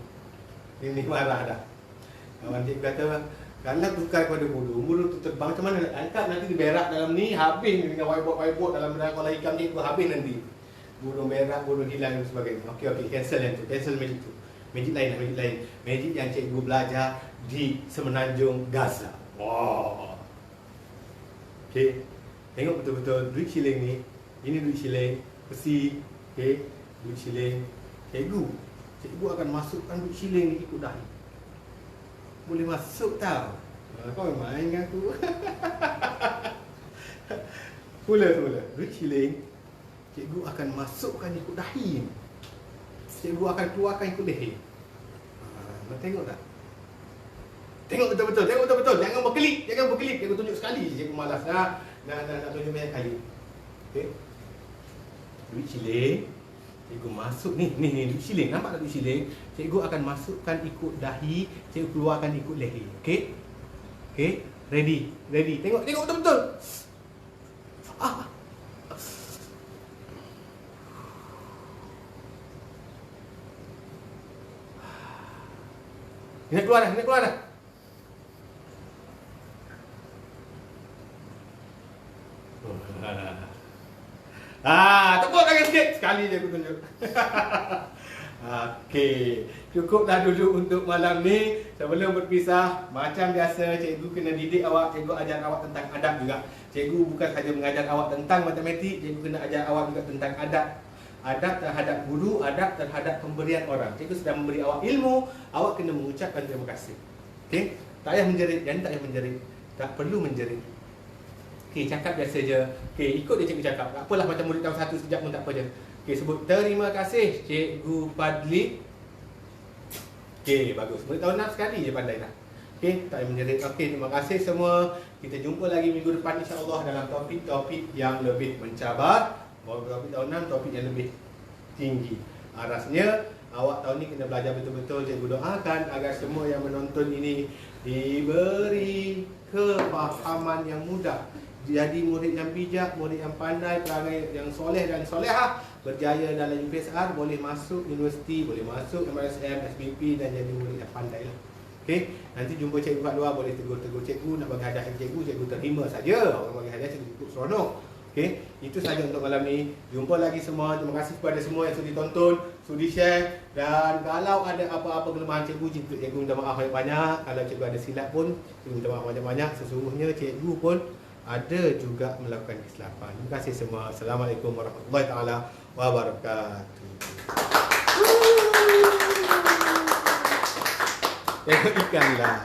Ni marah dah. Kawan cikgu kata, kalau tukar kepada burung tu terbang macam mana nak angkat, nanti dia berak dalam ni, habis ni dengan whiteboard dalam kolam ikan cikgu, habis nanti. Burung berak, burung hilang dan sebagainya. Okey, cancel yang tu, cancel magic tu. Magic lain, magic lain. Magic yang cikgu belajar di Semenanjung Gaza. Wow. Okey. Tengok betul-betul duit shilling ni. Ini duit shilling, besi. Okey, duit shilling. Cikgu akan masukkan duit shilling ni ikut dahi. Boleh masuk tau. Kau main dengan aku. Mula-mula duit shilling, cikgu akan masukkan ikut dahi. Cikgu akan keluarkan ikut leher. Tengok tak? Tengok betul-betul, tengok betul-betul. Jangan berkelip. Cikgu tunjuk sekali je, cikgu malas nak tunjuk banyak kali. Okey. Duit shilling, cikgu masuk ni duit shilling. Nampak tak duit shilling? Cikgu akan masukkan ikut dahi, cikgu keluarkan ikut leher. Okey? Okey, ready. Tengok betul-betul. Ini keluar dah. Tepuk tangan sikit. Sekali je aku tunjuk. Okey, cukuplah dulu untuk malam ni. Sebelum berpisah, macam biasa cikgu kena didik awak, cikgu ajar awak tentang adab juga. Cikgu bukan saja mengajar awak tentang matematik, cikgu kena ajar awak juga tentang adab. Adab terhadap guru, adab terhadap pemberian orang. Cikgu sedang memberi awak ilmu, awak kena mengucapkan terima kasih. Okey, tak payah menjerit, tak payah menjerit. Tak perlu menjerit. Okey, cakap biasa je. Okey, ikut dia cikgu cakap. Tak apalah macam murid tahun 1 sekejap pun tak apa je. Okey, sebut terima kasih Cikgu Fadli. Okey, bagus. Murid tahun 6 sekali je pandai dah. Okey, tak payah menjerit. Okey, terima kasih semua. Kita jumpa lagi minggu depan insya-Allah dalam topik-topik yang lebih mencabar. Topik tahun 6, topik yang lebih tinggi. Rasanya awak tahun ni kena belajar betul-betul. Cikgu doakan agar semua yang menonton ini diberi kefahaman yang mudah, jadi murid yang bijak, murid yang pandai, perangai yang soleh dan solehah, berjaya dalam UPSR, boleh masuk universiti, boleh masuk MRSM, SPP dan jadi murid yang pandai lah. Okey, nanti jumpa cikgu kat luar, boleh tegur-tegur cikgu, nak bagi hadiah cikgu terima saja. Orang bagi hadiah cikgu cukup seronok. Okey, itu saja untuk malam ni. Jumpa lagi semua. Terima kasih kepada semua yang sudi tonton, sudi share, dan kalau ada apa-apa kelemahan cikgu minta maaf banyak-banyak. Kalau cikgu ada silap pun, cikgu minta maaf banyak-banyak. Sesungguhnya cikgu pun ada juga melakukan kesilapan. Terima kasih semua. Assalamualaikum warahmatullahi taala wabarakatuh. Tengok ikan lah.